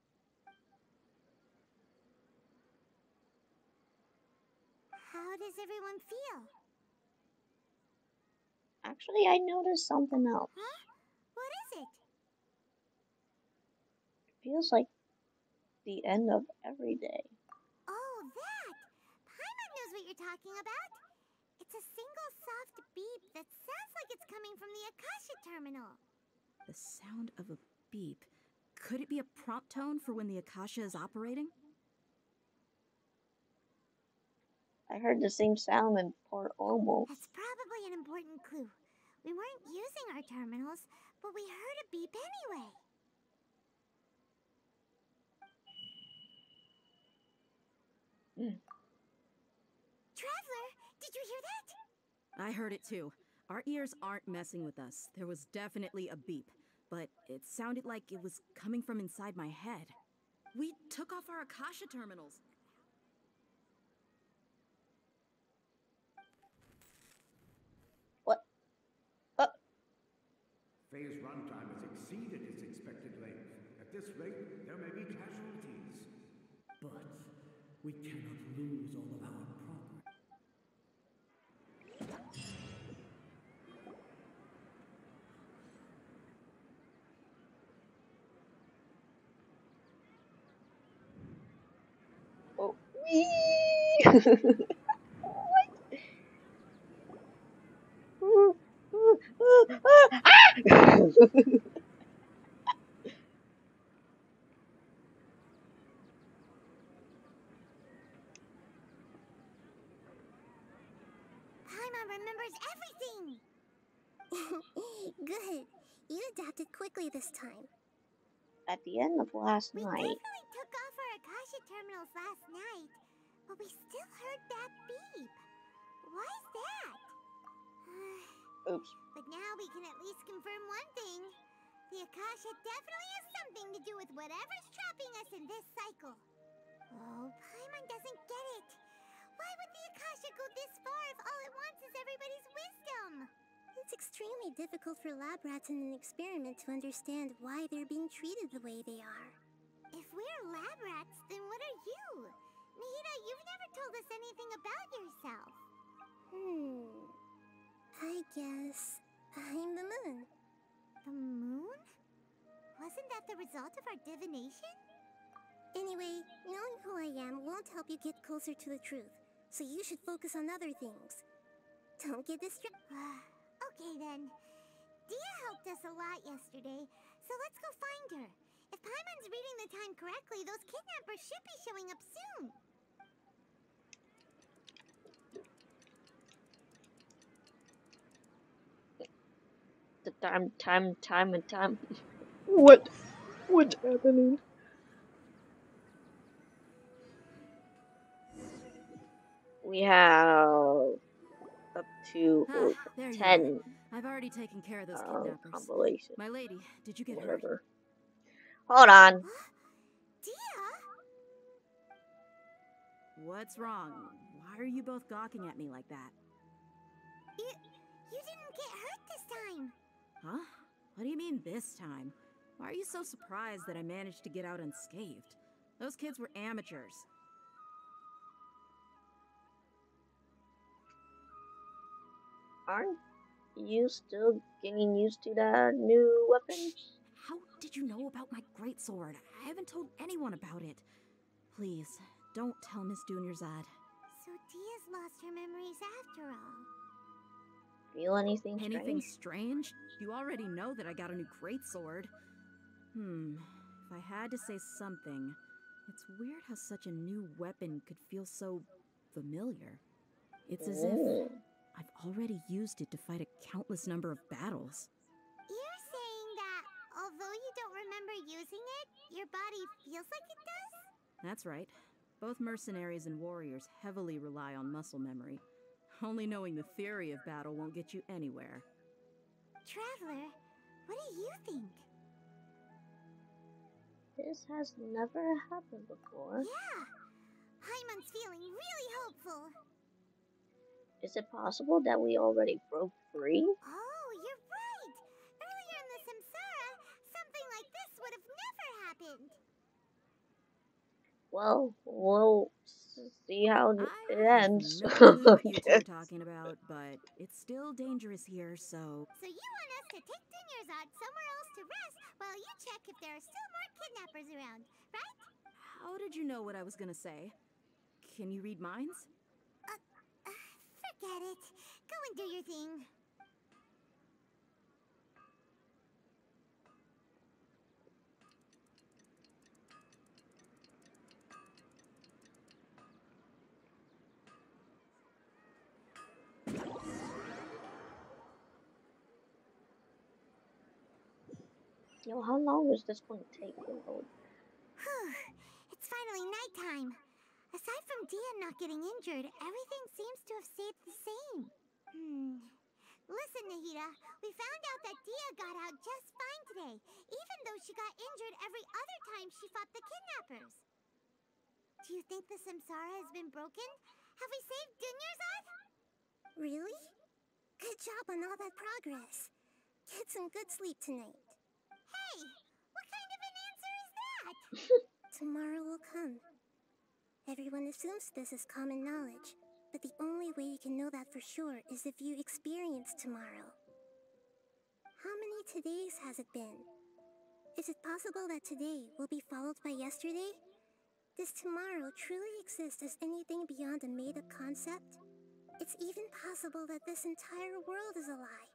How does everyone feel? Actually, I noticed something else. Huh? What is it? It feels like the end of every day. Oh, that! Paimon knows what you're talking about. It's a single soft beep that sounds like it's coming from the Akasha terminal. The sound of a beep. Could it be a prompt tone for when the Akasha is operating? I heard the same sound in Port Olmo. That's probably an important clue. We weren't using our terminals, but we heard a beep anyway. Traveler, did you hear that? I heard it too. Our ears aren't messing with us. There was definitely a beep, but it sounded like it was coming from inside my head. We took off our Akasha terminals. What? Phase runtime has exceeded its expected length. At this rate, there may be casualties. But we cannot lose all of our progress. Oh, wee! Paimon remembers everything! Good. You adapted quickly this time. At the end of last We night, definitely took off our Akasha terminals last night, but we still heard that beep. Why is that? oops. But now we can at least confirm one thing. The Akasha definitely has something to do with whatever's trapping us in this cycle. Oh, Paimon doesn't get it. Why would the Akasha go this far if all it wants is everybody's wisdom? It's extremely difficult for lab rats in an experiment to understand why they're being treated the way they are. If we're lab rats, then what are you? Nahida, you've never told us anything about yourself. I guess I'm the moon. The moon? Wasn't that the result of our divination? Anyway, knowing who I am won't help you get closer to the truth, so you should focus on other things. Don't get distracted. Okay then. Dia helped us a lot yesterday, so let's go find her. If Paimon's reading the time correctly, those kidnappers should be showing up soon. The time. What's happening? We have up to There you 10 are. I've already taken care of those kidnappers. compilations. My lady, did you get hurt? Whatever. Hold on. Dia? What's wrong? Why are you both gawking at me like that? You didn't get hurt this time. Huh? What do you mean this time? Why are you so surprised that I managed to get out unscathed? Those kids were amateurs. Aren't you still getting used to the new weapons? How did you know about my greatsword? I haven't told anyone about it. Please, don't tell Miss Dunyarzad. So Dia's lost her memories after all. Feel anything strange? Anything strange? You already know that I got a new greatsword. If I had to say something, it's weird how such a new weapon could feel so familiar. It's as if I've already used it to fight a countless number of battles. You're saying that although you don't remember using it, your body feels like it does? That's right. Both mercenaries and warriors heavily rely on muscle memory. Only knowing the theory of battle won't get you anywhere. Traveler, what do you think? This has never happened before. Yeah, Paimon's feeling really hopeful. Is it possible that we already broke free? Oh, you're right! Earlier in the Samsara, something like this would have never happened. Well, we'll see how it I have ends. no clue what you two are talking about, but it's still dangerous here, so... So you want us to take Dunyarzad somewhere else to rest while you check if there are still more kidnappers around, right? How did you know what I was gonna say? Can you read minds? Forget it. Go and do your thing. Yo, how long is this going to take to load? It's finally nighttime. Aside from Dia not getting injured, everything seems to have stayed the same. Listen, Nahida, we found out that Dia got out just fine today, even though she got injured every other time she fought the kidnappers. Do you think the Samsara has been broken? Have we saved Dunyarzad? Really? Good job on all that progress. Get some good sleep tonight. Hey, what kind of an answer is that? Tomorrow will come. Everyone assumes this is common knowledge, but the only way you can know that for sure is if you experience tomorrow. How many todays has it been? Is it possible that today will be followed by yesterday? Does tomorrow truly exist as anything beyond a made-up concept? It's even possible that this entire world is a lie,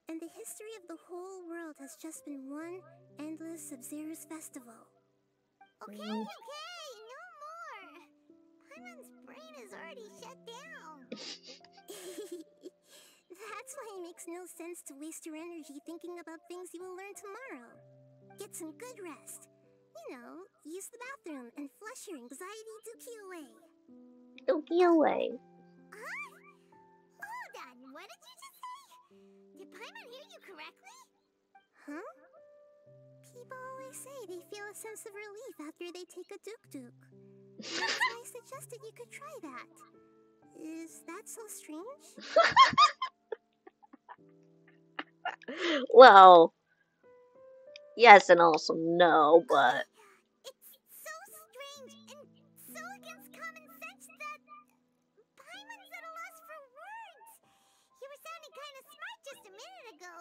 and the history of the whole world has just been one endless Sub-Zero's festival. Okay, no more! Paimon's brain is already shut down. That's why it makes no sense to waste your energy thinking about things you will learn tomorrow. Get some good rest. You know, use the bathroom and flush your anxiety dookie away. Dookie away. Huh? Hold on, what did you just say? Did Paimon hear you correctly? Huh? People always say they feel a sense of relief after they take a duk-duk. That's why I suggested you could try that. Is that so strange? Well, yes and also no, but... It's so strange and so against common sense that Paimon's at a loss for words. You were sounding kind of smart just a minute ago.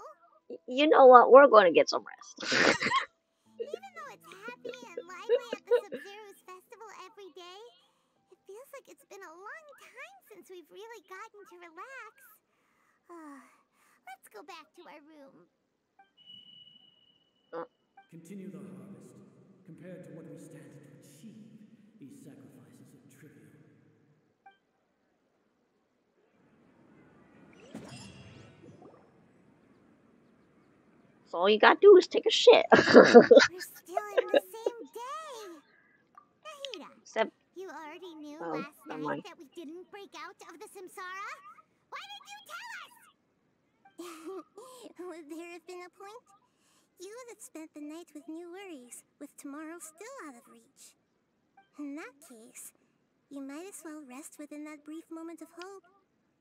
You know what? We're going to get some rest. Even though it's happy and lively at the Sub-Zero's festival every day, it feels like it's been a long time since we've really gotten to relax. Let's go back to our room. Continue the harvest. Compared to what we stand to achieve, these sacrifices are trivial. So all you gotta do is take a shit. We're still in the same day. Nahida, Except, you already knew oh, last never night mind. that we didn't break out of the Samsara? Why did you tell us? Would there have been a point? You would have spent the night with new worries, with tomorrow still out of reach. In that case, you might as well rest within that brief moment of hope.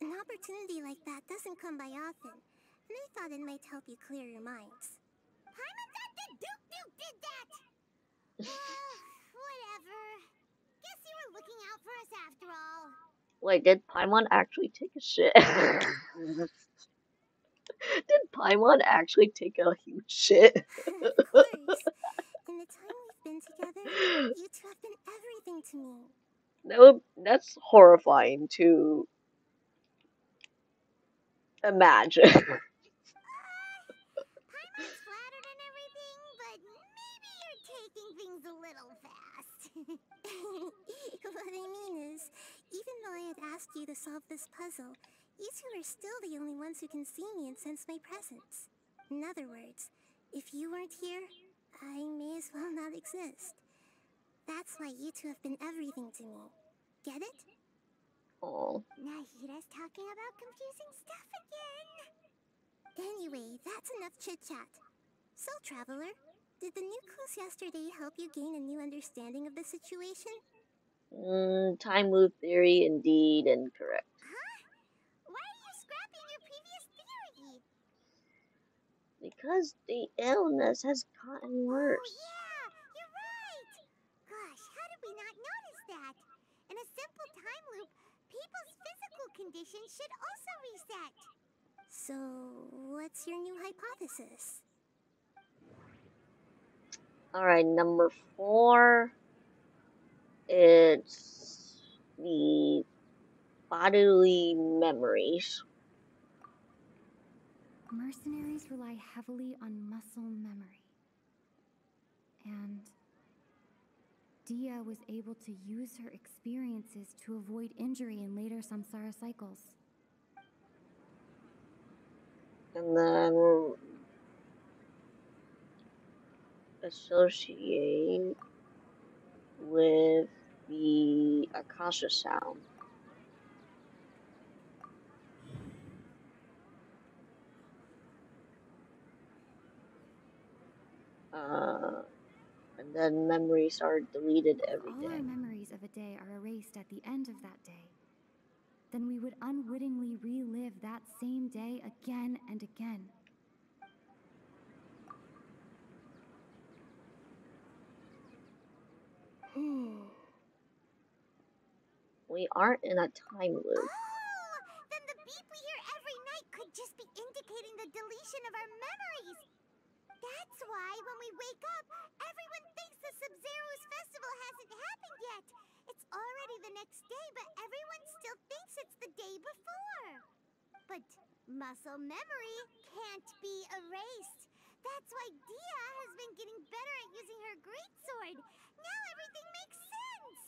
An opportunity like that doesn't come by often, and I thought it might help you clear your minds. Paimon thought that Duke did that! Whatever. Guess you were looking out for us after all. Wait, did Paimon actually take a shit? Did Paimon actually take a huge shit? Of course. In the time we've been together, you two have been everything to me. That's horrifying to imagine. Paimon's flattered and everything, but maybe you're taking things a little fast. What I mean is, even though I had asked you to solve this puzzle, you two are still the only ones who can see me and sense my presence. In other words, if you weren't here, I may as well not exist. That's why you two have been everything to me. Get it? Oh. Nahira's talking about confusing stuff again. Anyway, that's enough chit-chat. So, Traveler, did the new clues yesterday help you gain a new understanding of the situation? Time loop theory indeed incorrect. Huh? Why are you scrapping your previous theory? Because the illness has gotten Oh, worse. yeah, you're right. Gosh, how did we not notice that? In a simple time loop, people's physical condition should also reset. So, what's your new hypothesis? Alright, number 4. It's the bodily memories. Mercenaries rely heavily on muscle memory. And Dia was able to use her experiences to avoid injury in later samsara cycles. And then associate with the Akasha sound. And then memories are deleted every All our day. memories of a day are erased at the end of that day. Then we would unwittingly relive that same day again and again. We aren't in a time loop. Oh, then the beep we hear every night could just be indicating the deletion of our memories. That's why when we wake up, everyone thinks the Sub-Zero's festival hasn't happened yet. It's already the next day, but everyone still thinks it's the day before. But muscle memory can't be erased. That's why Dia has been getting better at using her greatsword. Now everything makes sense.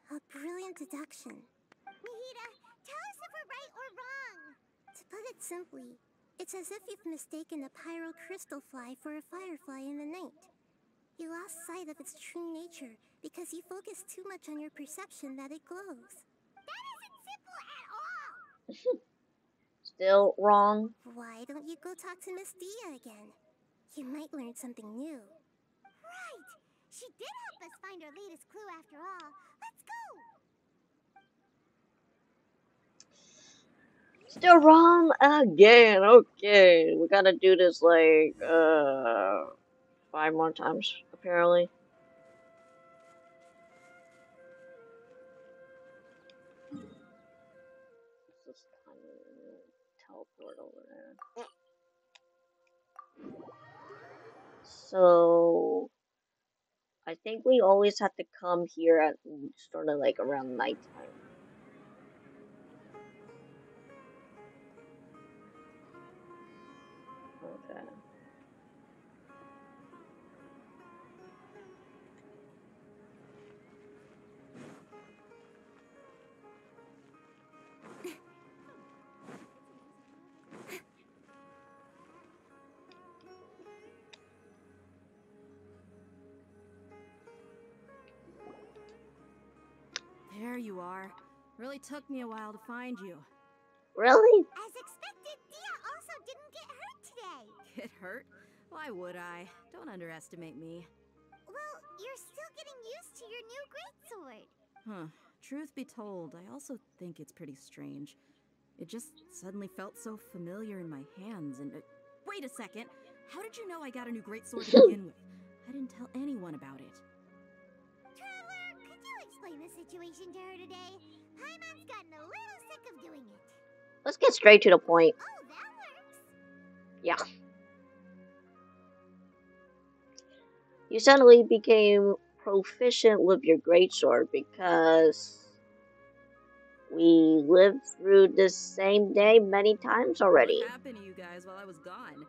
A brilliant deduction. Nahida, tell us if we're right or wrong. To put it simply, it's as if you've mistaken a pyro crystal fly for a firefly in the night. You lost sight of its true nature because you focused too much on your perception that it glows. That isn't simple at all. Still wrong? Why don't you go talk to Miss Dia again? You might learn something new. Right. She did help us find our latest clue after all. Let's go. Still wrong again. Okay, we gotta do this like 5 more times apparently. This time teleport over there. So I think we always have to come here at sort of like around nighttime. Okay. There you are. Really took me a while to find you. Really? As expected, Dia also didn't get hurt today. Get hurt? Why would I? Don't underestimate me. Well, you're still getting used to your new greatsword. Huh. Truth be told, I also think it's pretty strange. It just suddenly felt so familiar in my hands and... wait a second! How did you know I got a new greatsword to begin with? I didn't tell anyone about it. Traveler, could you explain the situation to her today? Paimon's gotten a little sick of doing it. Let's get straight to the point. Oh, that works. Yeah. You suddenly became proficient with your greatsword because we lived through this same day many times already. What happened to you guys while I was gone?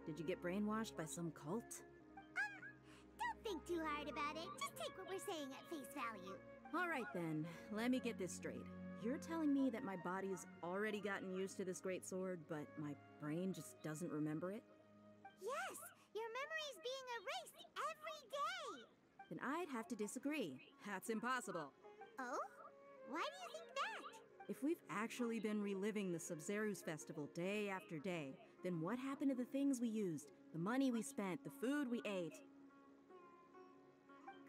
Did you get brainwashed by some cult? Don't think too hard about it. Just take what we're saying at face value. Alright then, let me get this straight. You're telling me that my body's already gotten used to this greatsword, but my brain just doesn't remember it? Yes, your memory's being erased every day. Then I'd have to disagree. That's impossible. Oh? Why do you think that? If we've actually been reliving the Sumeru's festival day after day, then what happened to the things we used, the money we spent, the food we ate?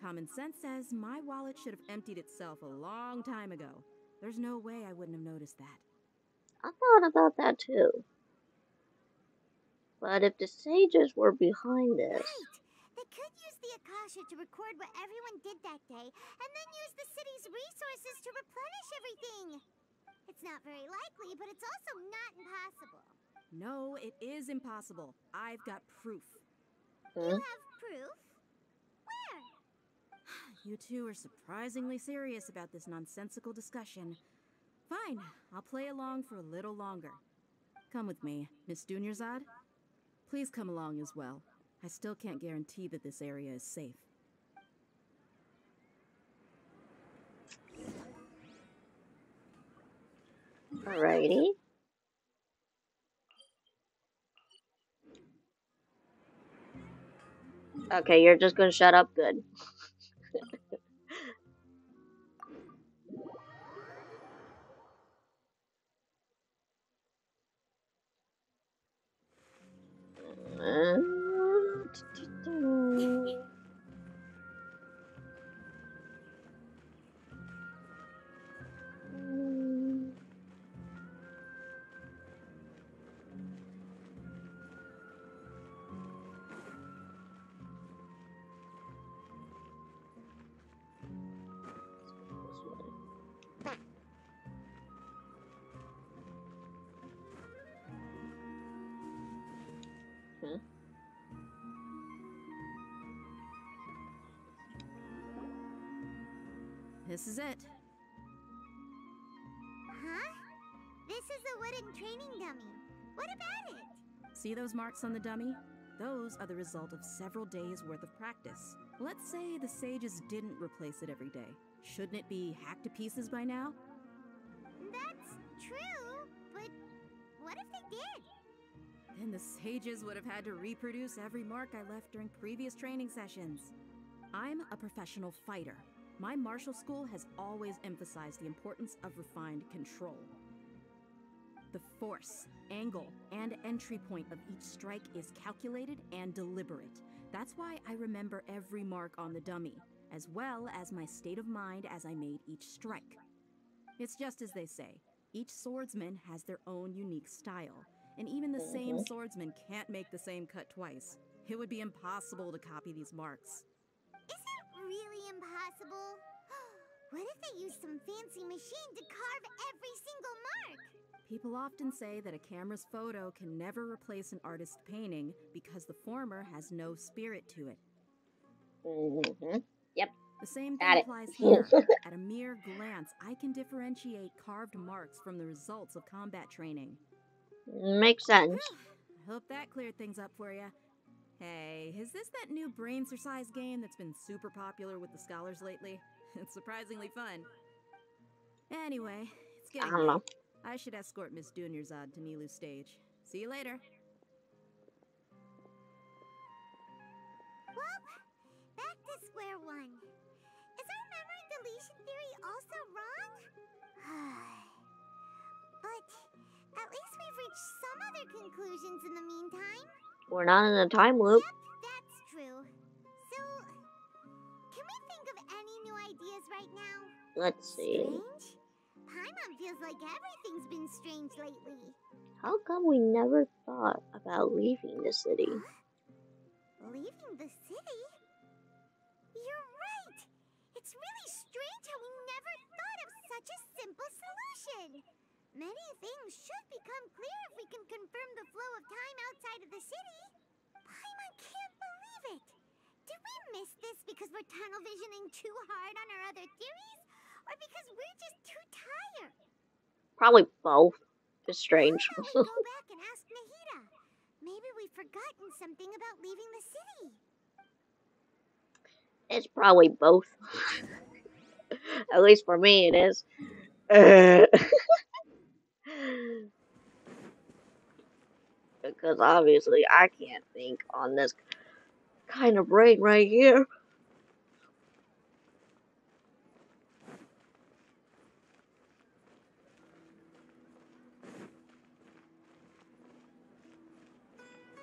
Common sense says my wallet should have emptied itself a long time ago. There's no way I wouldn't have noticed that. I thought about that too. But if the sages were behind this... Right! They could use the Akasha to record what everyone did that day, and then use the city's resources to replenish everything. It's not very likely, but it's also not impossible. No, it is impossible. I've got proof. You have proof? Where? You two are surprisingly serious about this nonsensical discussion. Fine, I'll play along for a little longer. Come with me, Miss Dunyarzad. Please come along as well. I still can't guarantee that this area is safe. Alrighty. Okay, you're just gonna shut up? Good. This is it. Huh? This is a wooden training dummy. What about it? See those marks on the dummy? Those are the result of several days' worth of practice. Let's say the sages didn't replace it every day. Shouldn't it be hacked to pieces by now? That's true, but what if they did? Then the sages would have had to reproduce every mark I left during previous training sessions. I'm a professional fighter. My martial school has always emphasized the importance of refined control. The force, angle, and entry point of each strike is calculated and deliberate. That's why I remember every mark on the dummy, as well as my state of mind as I made each strike. It's just as they say, each swordsman has their own unique style, and even the same swordsman can't make the same cut twice. It would be impossible to copy these marks. Is it really impossible? What if they use some fancy machine to carve every single mark? People often say that a camera's photo can never replace an artist's painting because the former has no spirit to it. Yep. The same thing applies here. At a mere glance, I can differentiate carved marks from the results of combat training. Makes sense. I hope that cleared things up for you. Hey, is this that new brain-exercise game that's been super popular with the scholars lately? It's surprisingly fun. Anyway, it's getting I don't know. I should escort Miss Dunyarzad to Nilu's stage. See you later. Well, back to square one. Is our memory deletion theory also wrong? But at least we've reached some other conclusions in the meantime. We're not in a time loop. Yep, that's true. So, can we think of any new ideas right now? Let's see. Strange? Paimon feels like everything's been strange lately. How come we never thought about leaving the city? Huh? Leaving the city? You're right! It's really strange how we never thought of such a simple solution! Many things should become clear if we can confirm the flow of time outside of the city. Paimon can't believe it! Did we miss this because we're tunnel visioning too hard on our other theories? Or because we're just too tired? Probably both. It's strange. How about we go back and ask Nahida? Maybe we've forgotten something about leaving the city. It's probably both. At least for me it is. Because obviously I can't think on this kind of brain right here.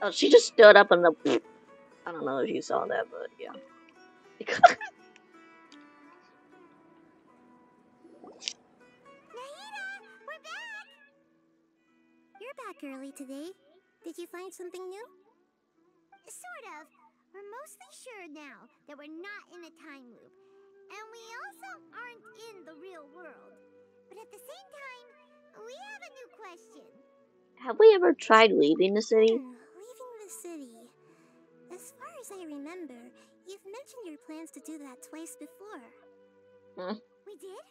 Oh, she just stood up and the. I don't know if you saw that, but yeah. Nahida, we're back! You're back early today. Did you find something new? Sort of. We're mostly sure now that we're not in a time loop. And we also aren't in the real world. But at the same time, we have a new question. Have we ever tried leaving the city? Leaving the city. As far as I remember, you've mentioned your plans to do that twice before. We did?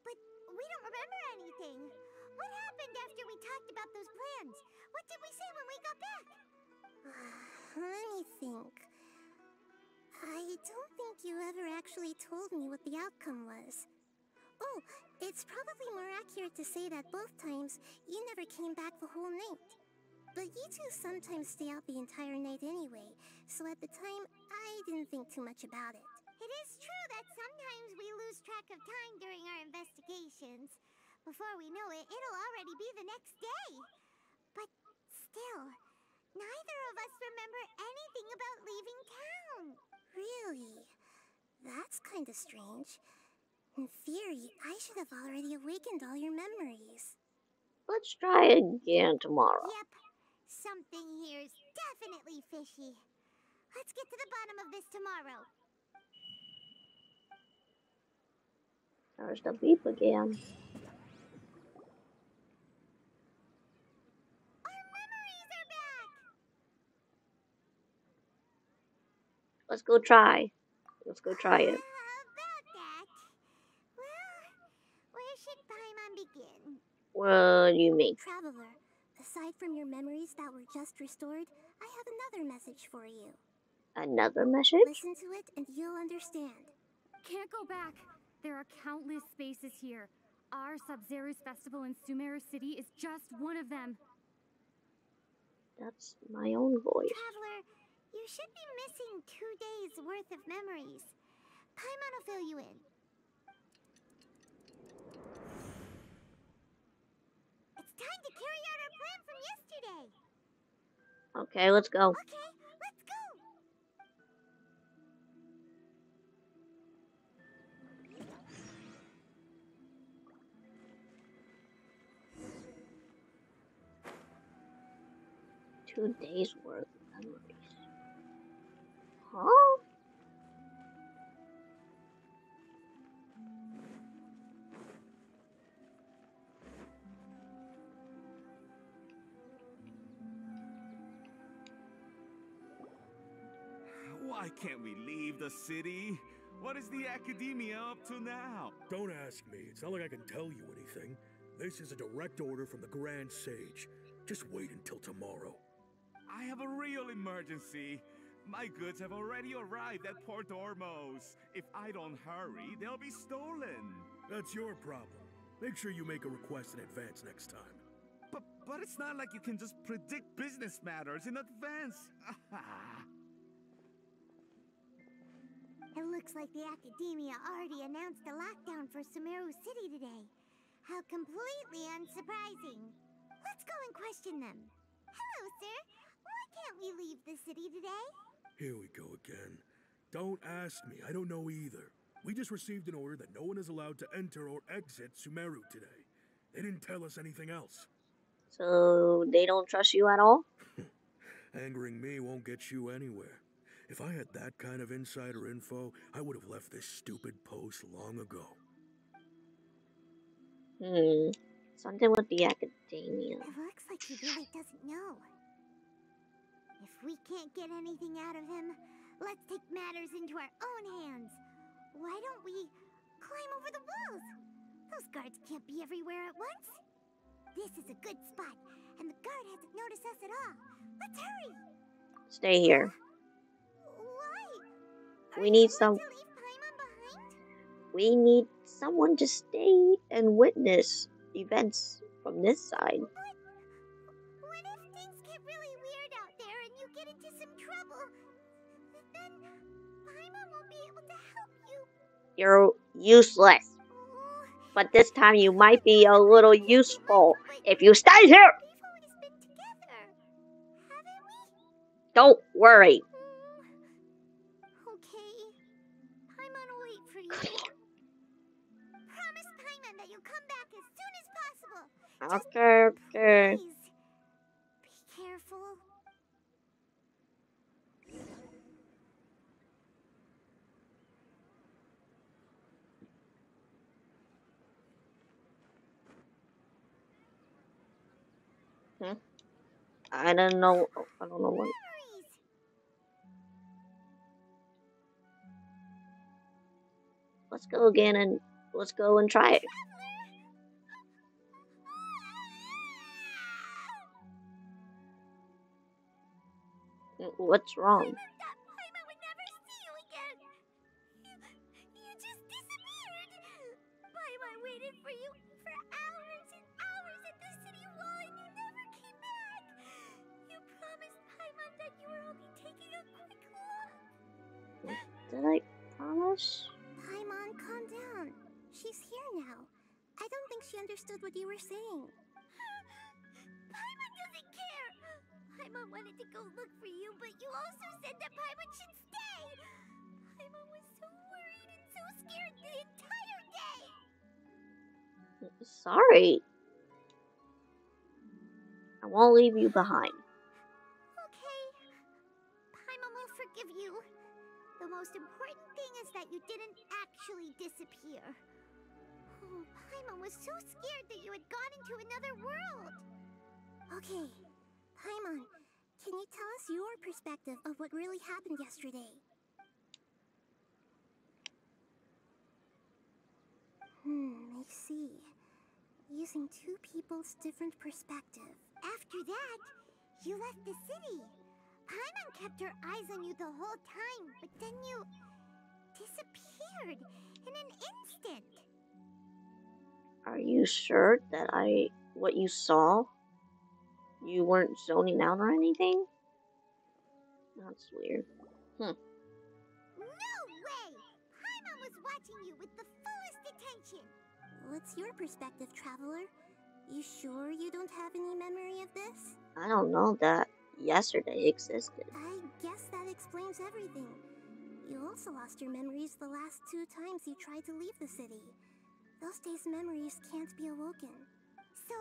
But we don't remember anything. What happened after we talked about those plans? What did we say when we got back? Let me think. I don't think you ever actually told me what the outcome was. Oh, it's probably more accurate to say that both times you never came back the whole night. But you two sometimes stay out the entire night anyway, so at the time, I didn't think too much about it. It is true that sometimes we lose track of time during our investigations. Before we know it, it'll already be the next day. But still, neither of us remember anything about leaving town. Really? That's kinda strange. In theory, I should have already awakened all your memories. Let's try again tomorrow. Yep. Something here's definitely fishy. Let's get to the bottom of this tomorrow. There's the beep again. Our memories are back! Let's go try. Let's go try it. About that. Well, where should Paimon begin? What do you mean? Traveler, aside from your memories that were just restored, I have another message for you. Another message? Listen to it and you'll understand. Can't go back. There are countless spaces here. Our Sub-Zero's festival in Sumeru City is just one of them. That's my own voice. Traveler, you should be missing 2 days worth of memories. Paimon will fill you in. It's time to carry out our plan from yesterday. Okay, let's go. Okay, let's go. 2 days worth of memories. Huh? Why can't we leave the city? What is the academia up to now? Don't ask me. It's not like I can tell you anything. This is a direct order from the Grand Sage. Just wait until tomorrow. I have a real emergency. My goods have already arrived at Port Ormos. If I don't hurry, they'll be stolen. That's your problem. Make sure you make a request in advance next time. But it's not like you can just predict business matters in advance. It looks like the Academia already announced a lockdown for Sumeru City today. How completely unsurprising. Let's go and question them. Hello, sir. Why can't we leave the city today? Here we go again. Don't ask me. I don't know either. We just received an order that no one is allowed to enter or exit Sumeru today. They didn't tell us anything else. So they don't trust you at all? Angering me won't get you anywhere. If I had that kind of insider info, I would have left this stupid post long ago. Something with the Academia. It looks like he really doesn't know. If we can't get anything out of him, let's take matters into our own hands. Why don't we climb over the walls? Those guards can't be everywhere at once. This is a good spot, and the guard hasn't noticed us at all. Let's hurry! Stay here. Why? We need some. To leave Paimon behind? We need someone to stay and witness events from this side. But what if things get really weird out there and you get into some trouble? Then Paimon won't be able to help you. You're useless. But this time you might be a little useful if you stay here. We've always been together, haven't we? Don't worry. Okay. Paimon will wait for you. Promise Paimon that you'll come back as soon as possible. Okay, okay. Please. Be careful. I don't know. I don't know what. Memories. Let's go again and let's go and try it. What's wrong? Paimon would never see you again. You just disappeared. Paimon waited for you for hours and hours at the city wall and you never came back. You promised Paimon that you were only taking a quick look. Did I promise? Paimon, calm down. She's here now. I don't think she understood what you were saying. Paimon doesn't care. Paimon wanted to go look for you, but you also said that Paimon should stay. Paimon was so worried and so scared the entire day. Sorry. I won't leave you behind. Okay. Paimon will forgive you. The most important thing is that you didn't actually disappear. Oh, Paimon was so scared that you had gone into another world. Okay, Paimon, can you tell us your perspective of what really happened yesterday? I see. Using two people's different perspective. After that, you left the city. Paimon kept her eyes on you the whole time, but then you disappeared in an instant. Are you sure that what you saw? You weren't zoning out or anything? That's weird. No way! Paimon was watching you with the fullest attention. What's your perspective, Traveler? You sure you don't have any memory of this? I don't know that yesterday existed. I guess that explains everything. You also lost your memories the last 2 times you tried to leave the city. Those days' memories can't be awoken. So,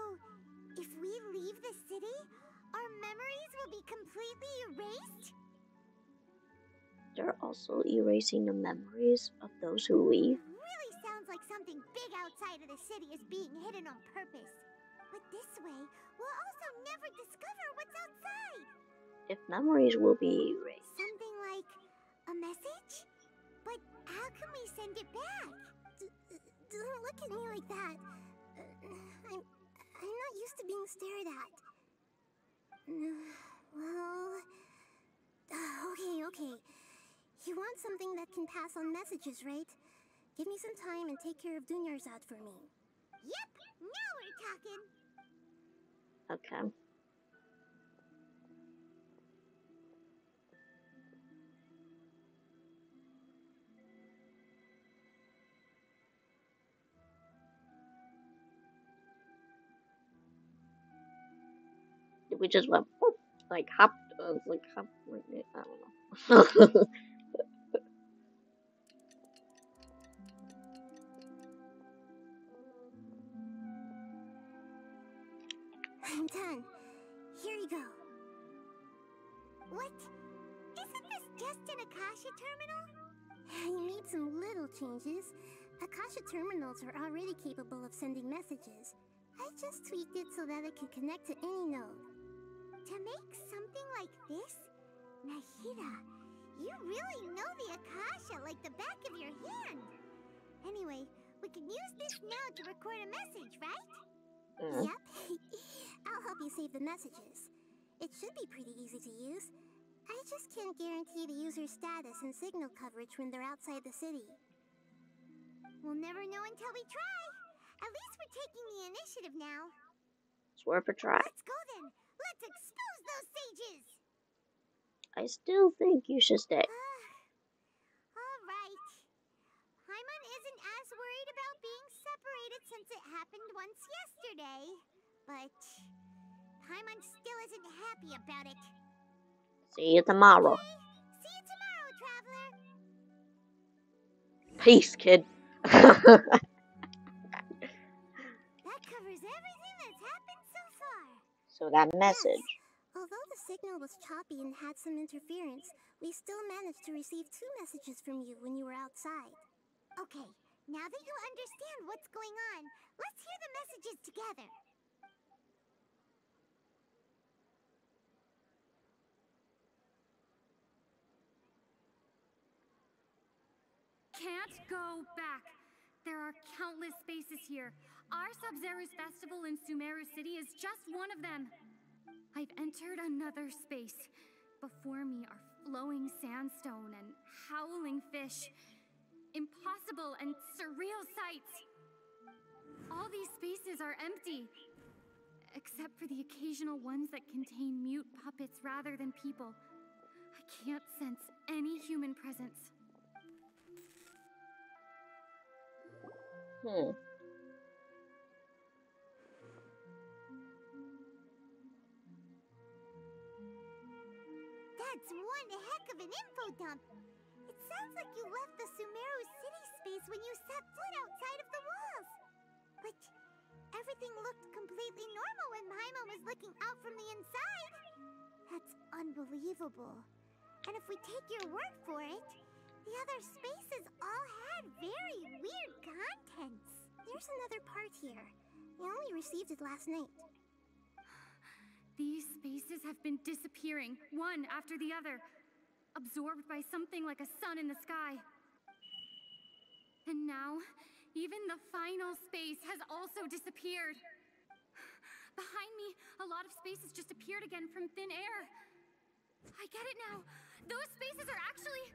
if we leave the city, our memories will be completely erased? They're also erasing the memories of those who leave. It really sounds like something big outside of the city is being hidden on purpose. But this way, we'll also never discover what's outside. If memories will be erased. Something like a message? But how can we send it back? Don't look at me like that. I'm not used to being stared at. Well... Okay. You want something that can pass on messages, right? Give me some time and take care of Dunyarzad for me. Yep, now we're talking. Okay. We just went whoop, like hop, I don't know. I'm done. Here you go. What? Isn't this just an Akasha terminal? I made some little changes. Akasha terminals are already capable of sending messages. I just tweaked it so that it can connect to any node. To make something like this? Nahida, you really know the Akasha like the back of your hand. Anyway, we can use this now to record a message, right? Yep. I'll help you save the messages. It should be pretty easy to use. I just can't guarantee the user's status and signal coverage when they're outside the city. We'll never know until we try. At least we're taking the initiative now. It's worth a try. Let's go then. Let's expose those sages. I still think you should stay. All right. Paimon isn't as worried about being separated since it happened once yesterday. But Paimon still isn't happy about it. See you tomorrow. Okay. See you tomorrow, traveler. Peace, kid. That covers everything that's happened so far. So that Yes. message. Although the signal was choppy and had some interference, we still managed to receive 2 messages from you when you were outside. Okay, now that you understand what's going on, let's hear the messages together. Can't go back. There are countless spaces here. Our Sub-Zero's festival in Sumeru City is just one of them. I've entered another space. Before me are flowing sandstone and howling fish. Impossible and surreal sights. All these spaces are empty, except for the occasional ones that contain mute puppets rather than people. I can't sense any human presence. That's one heck of an info dump. It sounds like you left the Sumeru city space when you set foot outside of the walls. But everything looked completely normal when Paimon was looking out from the inside. That's unbelievable. And if we take your word for it, the other spaces all had very weird contents. There's another part here. We only received it last night. These spaces have been disappearing, one after the other, absorbed by something like a sun in the sky. And now, even the final space has also disappeared. Behind me, a lot of spaces just appeared again from thin air. I get it now. Those spaces are actually...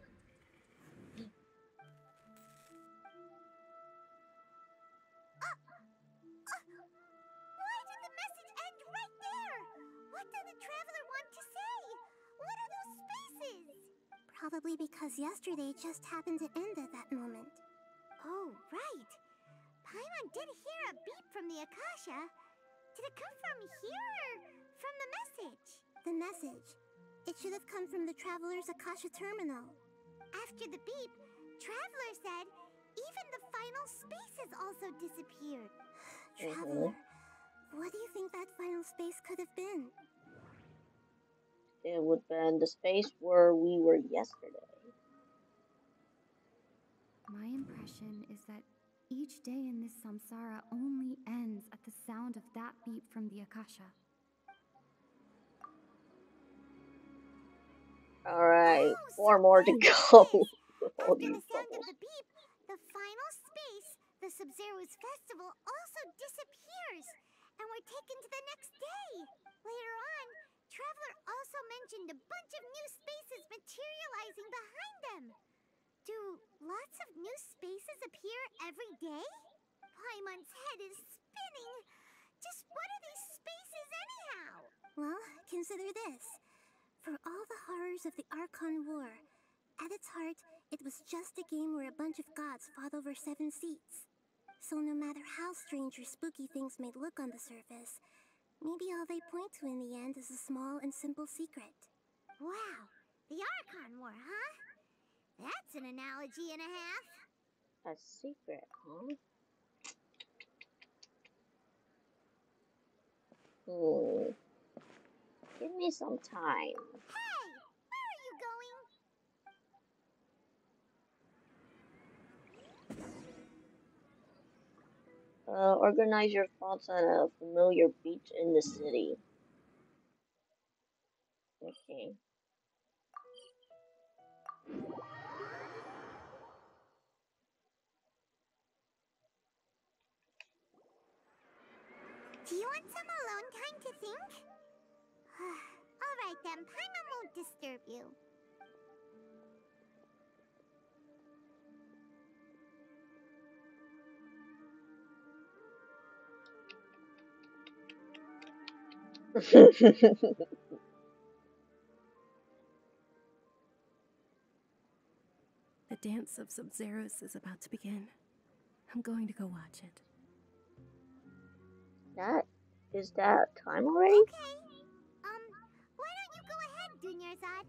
Why did the message end right there? What did the traveler want to say? What are those spaces? Probably because yesterday just happened to end at that moment. Oh, right. Paimon did hear a beep from the Akasha. Did it come from here or from the message? The message. It should have come from the Traveler's Akasha terminal. After the beep, Traveler said even the final spaces also disappeared. Traveler, what do you think that final space could have been? It would have been the space where we were yesterday. My impression is that each day in this samsara only ends at the sound of that beep from the Akasha. Alright, Oh, 4 more to so go. After the sound of the beep, the final space, the Sub-Zero's festival, also disappears, and we're taken to the next day. Later on, Traveler also mentioned a bunch of new spaces materializing behind them. Do lots of new spaces appear every day? Paimon's head is spinning. Just what are these spaces anyhow? Well, consider this. For all the horrors of the Archon War, at its heart, it was just a game where a bunch of gods fought over 7 seats. So no matter how strange or spooky things may look on the surface, maybe all they point to in the end is a small and simple secret. Wow, the Archon War, huh? That's an analogy and a half. A secret, huh? Give me some time. Hey, where are you going? Organize your thoughts on a familiar beach in the city. Okay. Do you want some alone time to think? Alright then, Paimon won't disturb you. The dance of Sub-Zeros is about to begin. I'm going to go watch it. Is that time already? Okay. Why don't you go ahead, Dunyarzad?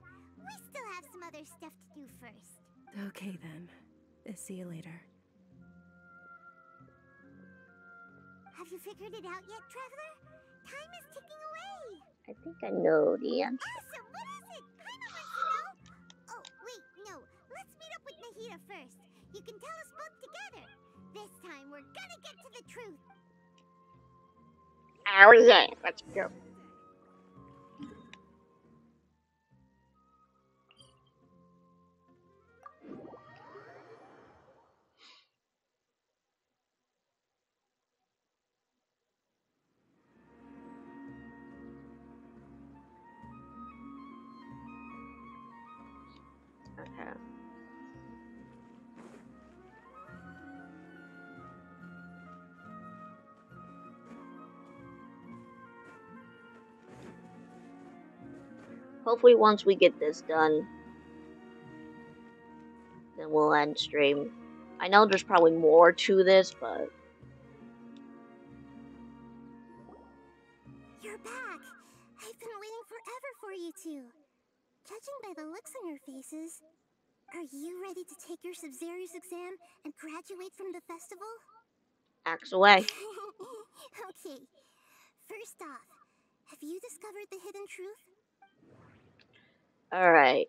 other stuff to do first. Okay then. See you later. Have you figured it out yet, Traveler? Time is ticking away. I think I know the answer. Awesome! What is it? Paimon wants to know. Oh, wait, no. Let's meet up with Nahida first. You can tell us both together. This time, we're gonna get to the truth. Oh yeah, let's go. Okay. Hopefully once we get this done, then we'll end stream. I know there's probably more to this, but... You're back! I've been waiting forever for you two. Judging by the looks on your faces, are you ready to take your Sumeru's exam and graduate from the festival? Axe away. Okay. First off, have you discovered the hidden truth? Alright.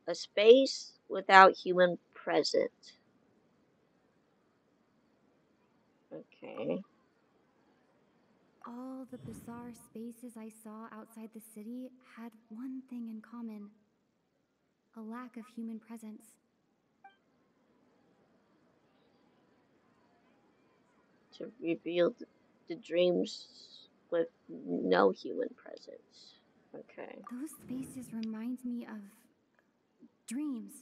A space without human presence. Okay. All the bizarre spaces I saw outside the city had one thing in common: a lack of human presence. To reveal the dreams with no human presence. Okay. Those spaces remind me of dreams,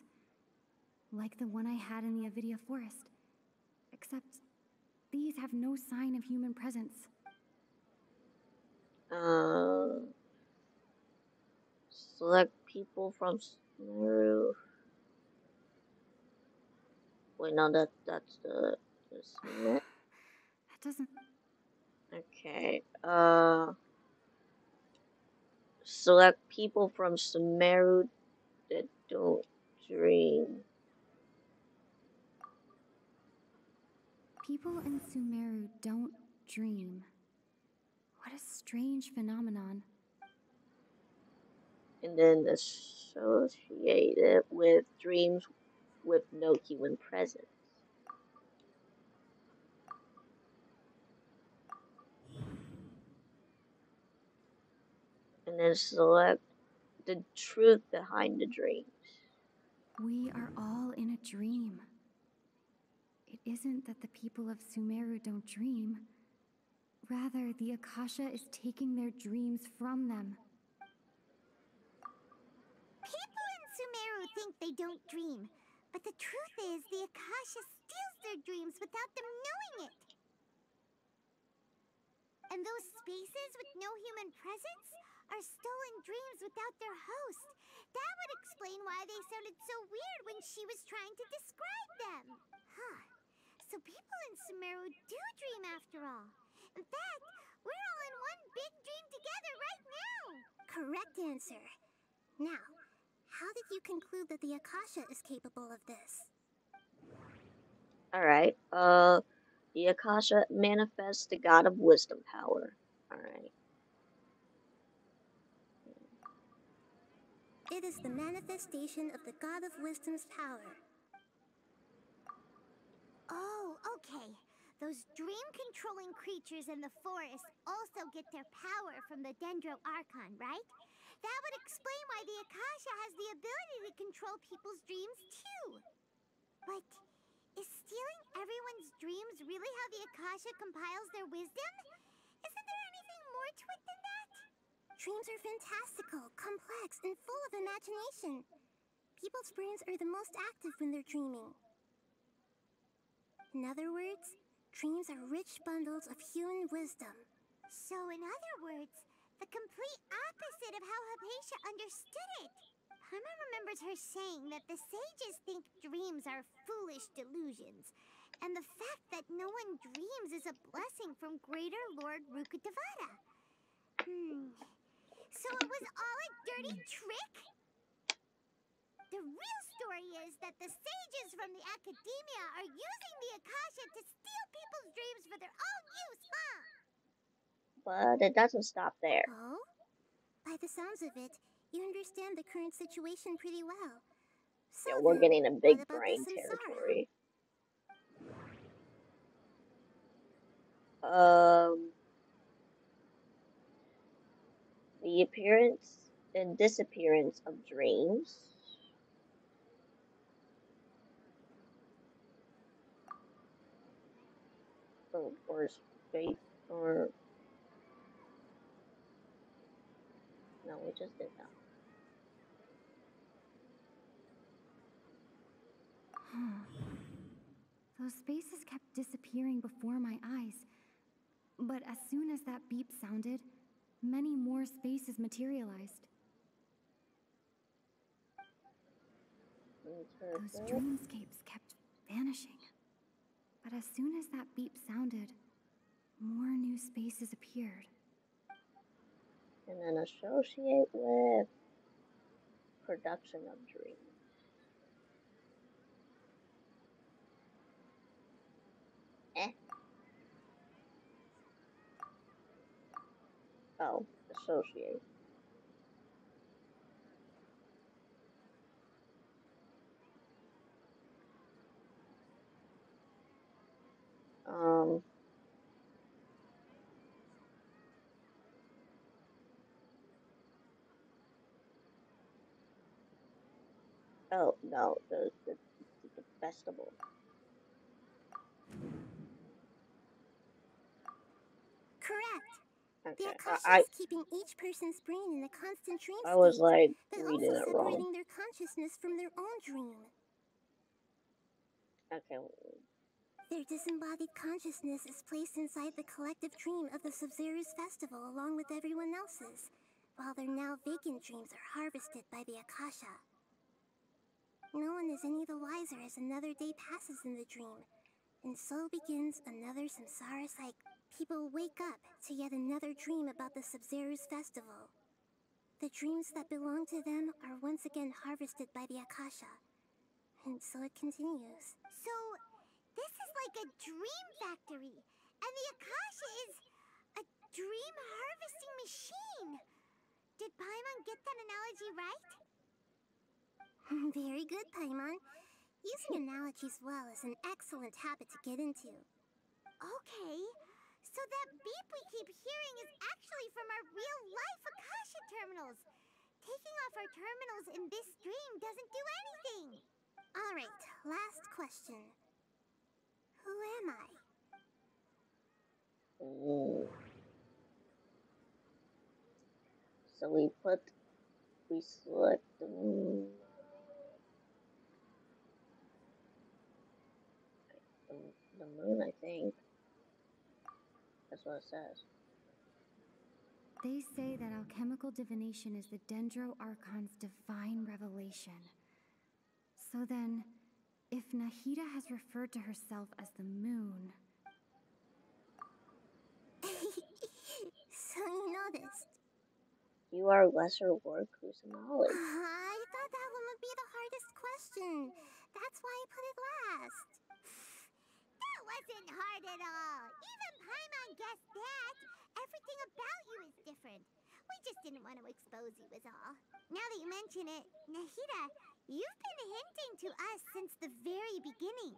like the one I had in the Avidia forest. Except these have no sign of human presence. Select people from Sumeru. Wait, no, that's the Summit. That doesn't... Okay, select people from Sumeru that don't dream. People in Sumeru don't dream. What a strange phenomenon. And then associate it with dreams with no human presence. And then select the truth behind the dreams. We are all in a dream. It isn't that the people of Sumeru don't dream. Rather, the Akasha is taking their dreams from them. People in Sumeru think they don't dream, but the truth is the Akasha steals their dreams without them knowing it. And those spaces with no human presence are stolen dreams without their host. That would explain why they sounded so weird when she was trying to describe them. Huh. So people in Sumeru do dream after all. In fact, we're all in one big dream together right now. Correct answer. Now, how did you conclude that the Akasha is capable of this? Alright, the Akasha manifests the god of wisdom power. Alright. It is the manifestation of the god of wisdom's power. Oh, okay. Those dream-controlling creatures in the forest also get their power from the Dendro Archon, right? That would explain why the Akasha has the ability to control people's dreams, too. But is stealing everyone's dreams really how the Akasha compiles their wisdom? Isn't there anything more to it than that? Dreams are fantastical, complex, and full of imagination. People's brains are the most active when they're dreaming. In other words, dreams are rich bundles of human wisdom. So in other words, the complete opposite of how Hypatia understood it. Paimon remembers her saying that the sages think dreams are foolish delusions, and the fact that no one dreams is a blessing from Greater Lord Rukkhadevata. So it was all a dirty trick? The real story is that the sages from the academia are using the Akasha to steal people's dreams for their own use, huh? But it doesn't stop there. Oh? By the sounds of it, you understand the current situation pretty well. So Yeah, we're then, getting a what big about brain the samsara? territory. The appearance and disappearance of dreams. Or space, or no, we just did that. Those spaces kept disappearing before my eyes. But as soon as that beep sounded, many more spaces materialized. Those dreamscapes kept vanishing. But as soon as that beep sounded, more new spaces appeared. And then associate with production of dreams. Oh, associate. Oh no, the festival. Correct. Okay, The Akasha I is keeping each person's brain in a constant dream I was state, like but reading also it wrong. separating their consciousness from their own dream. Okay. Their disembodied consciousness is placed inside the collective dream of the Sumeru's festival along with everyone else's, while their now vacant dreams are harvested by the Akasha. No one is any the wiser as another day passes in the dream, and so begins another samsara cycle. People wake up to yet another dream about the Sumeru's festival. The dreams that belong to them are once again harvested by the Akasha, and so it continues. So, this is like a dream factory, and the Akasha is a dream harvesting machine. Did Paimon get that analogy right? Very good, Paimon. Using analogies well is an excellent habit to get into. Okay, so that beep we keep hearing is actually from our real-life Akasha terminals. Taking off our terminals in this dream doesn't do anything. Alright, last question. Who am I? So we select the moon. The moon, I think. That's what it says. They say that alchemical divination is the Dendro Archon's divine revelation. So then, if Nahida has referred to herself as the moon... So you noticed. You are lesser Lord Kusanali. I thought that one would be the hardest question. That's why I put it last. That wasn't hard at all. Even Paimon guessed that. Everything about you is different. We just didn't want to expose you is all. Now that you mention it, Nahida, you've been hinting to us since the very beginning.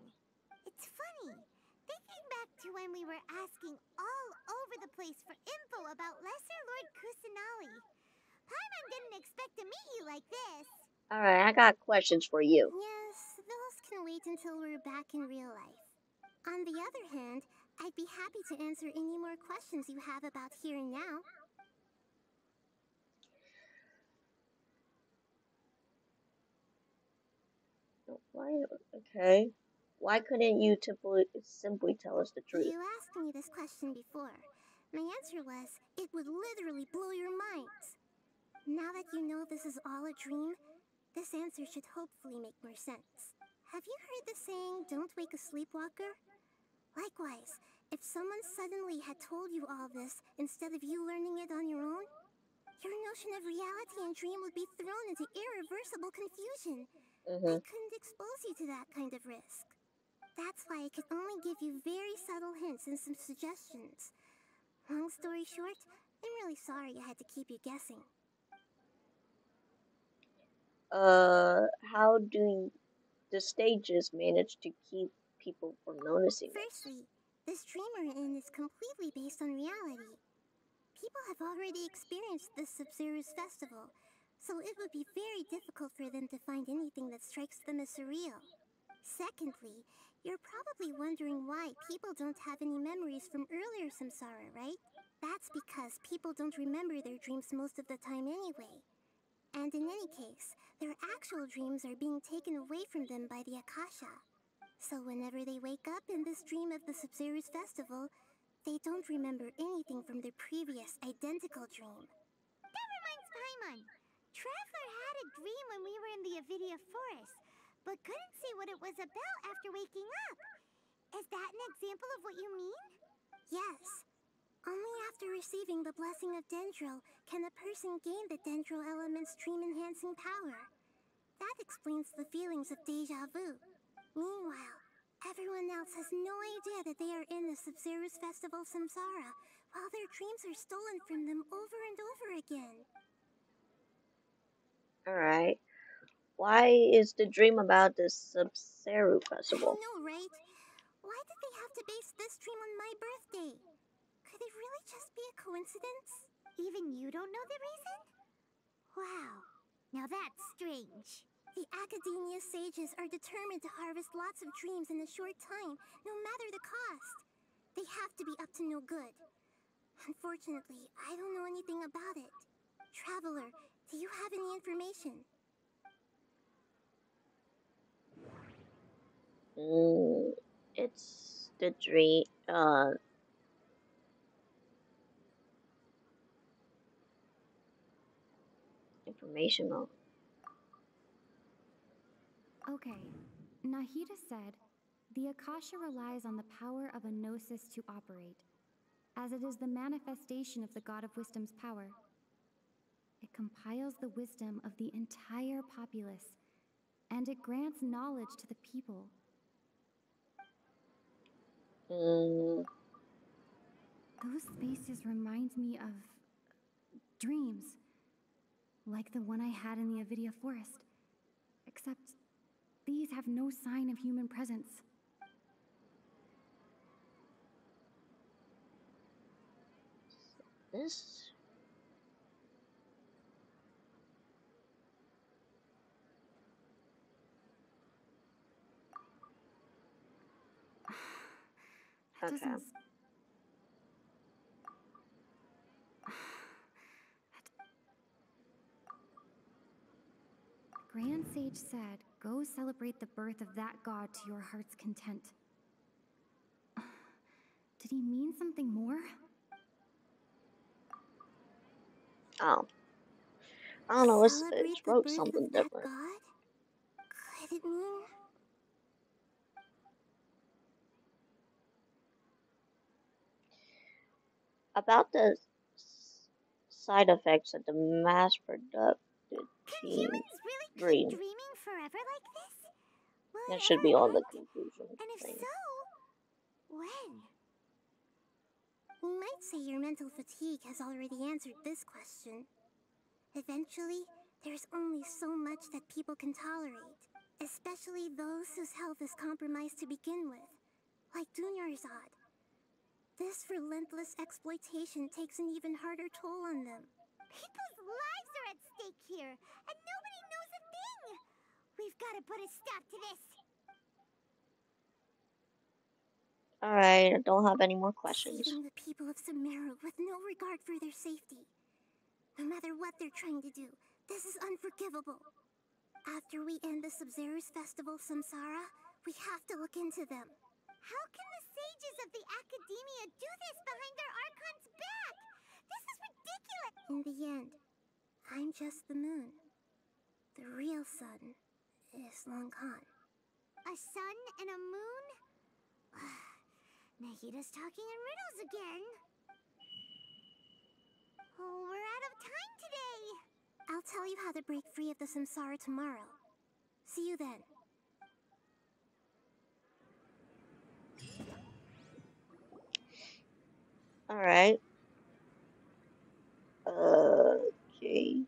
It's funny. Thinking back to when we were asking all over the place for info about Lesser Lord Kusanali. Paimon didn't expect to meet you like this. Alright, I got questions for you. Yes, those can wait until we're back in real life. On the other hand, I'd be happy to answer any more questions you have about here and now. Okay. Why couldn't you simply tell us the truth? You asked me this question before. My answer was, it would literally blow your minds. Now that you know this is all a dream, this answer should hopefully make more sense. Have you heard the saying, don't wake a sleepwalker? Likewise, if someone suddenly had told you all this instead of you learning it on your own, your notion of reality and dream would be thrown into irreversible irreversible confusion. I Mm-hmm. couldn't expose you to that kind of risk. That's why I could only give you very subtle hints and some suggestions. Long story short, I'm really sorry I had to keep you guessing. How do the stages manage to keep people from noticing us? Firstly, this dream we're in is completely based on reality. People have already experienced the Sumeru's festival, so it would be very difficult for them to find anything that strikes them as surreal. Secondly, you're probably wondering why people don't have any memories from earlier samsara, right? That's because people don't remember their dreams most of the time anyway. And in any case, their actual dreams are being taken away from them by the Akasha. So whenever they wake up in this dream of the Sumeru's festival, they don't remember anything from their previous identical dream. That reminds Paimon. Traveler had a dream when we were in the Avidia forest, but couldn't see what it was about after waking up. Is that an example of what you mean? Yes. Only after receiving the blessing of Dendro can a person gain the Dendro element's dream-enhancing power. That explains the feelings of deja vu. Meanwhile, everyone else has no idea that they are in the Sumeru's festival samsara, while their dreams are stolen from them over and over again. Alright. Why is the dream about the Sumeru I festival? know, right? Why did they have to base this dream on my birthday? Could it really just be a coincidence? Even you don't know the reason? Wow. Now that's strange. The Academia sages are determined to harvest lots of dreams in a short time, no matter the cost. They have to be up to no good. Unfortunately, I don't know anything about it. Traveler, do you have any information? It's the dream, informational. Okay, Nahida said, the Akasha relies on the power of a gnosis to operate, as it is the manifestation of the God of Wisdom's power. It compiles the wisdom of the entire populace, and it grants knowledge to the people. Those spaces remind me of dreams, like the one I had in the Avidia forest, except these have no sign of human presence. This? That Okay. doesn't... Grand Sage said, go celebrate the birth of that god to your heart's content. Did he mean something more? Oh. I don't know, it Celebrate the wrote birth something of that different. god? Could it mean... About the side effects of the mass produced Can teen humans really keep dream. dreaming forever like this? Will That it should ever be on the end? conclusion And if thing. so, when? We might say your mental fatigue has already answered this question. Eventually, there's only so much that people can tolerate, especially those whose health is compromised to begin with, like Dunyarzad. This relentless exploitation takes an even harder toll on them. People's lives are at stake here, and nobody knows a thing! We've got to put a stop to this! Alright, I don't have any more questions. Saving the people of Sumeru with no regard for their safety. No matter what they're trying to do, this is unforgivable. After we end the Sumeru's festival samsara, we have to look into them. How can the sages of the Academia do this behind their Archon's back? This is ridiculous! In the end, I'm just the moon. The real sun is long gone. A sun and a moon? Nahida's talking in riddles again. Oh, we're out of time today. I'll tell you how to break free of the samsara tomorrow. See you then. Alright. Okay.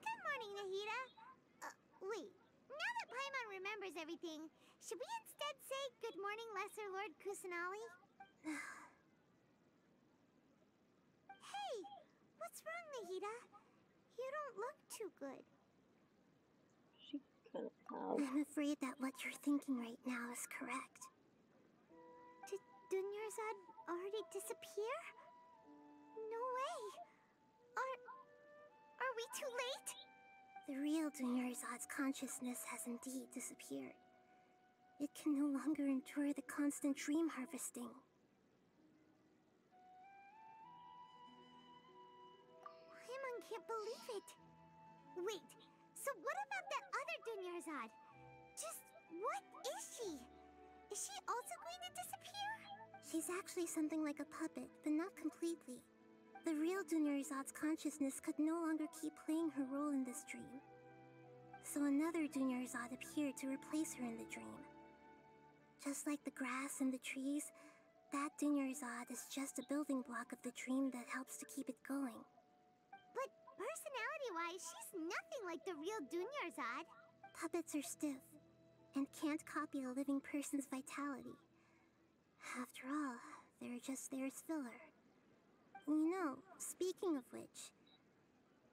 Good morning, Nahida. Wait. Now that Paimon remembers everything, should we instead say good morning, Lesser Lord Kusanali? Hey! What's wrong, Nahida? You don't look too good. She kind of loud. I'm afraid that what you're thinking right now is correct. Did Dunyarzad already disappear? No way! Are we too late? The real Dunyarzad's consciousness has indeed disappeared. It can no longer endure the constant dream harvesting. Paimon can't believe it. Wait, so what about that other Dunyarzad? Just what is she? Is she also going to disappear? She's actually something like a puppet, but not completely. The real Dunyarzad's consciousness could no longer keep playing her role in this dream. So another Dunyarzad appeared to replace her in the dream. Just like the grass and the trees, that Dunyarzad is just a building block of the dream that helps to keep it going. But personality-wise, she's nothing like the real Dunyarzad. Puppets are stiff and can't copy a living person's vitality. After all, they're just there as filler. You know, speaking of which,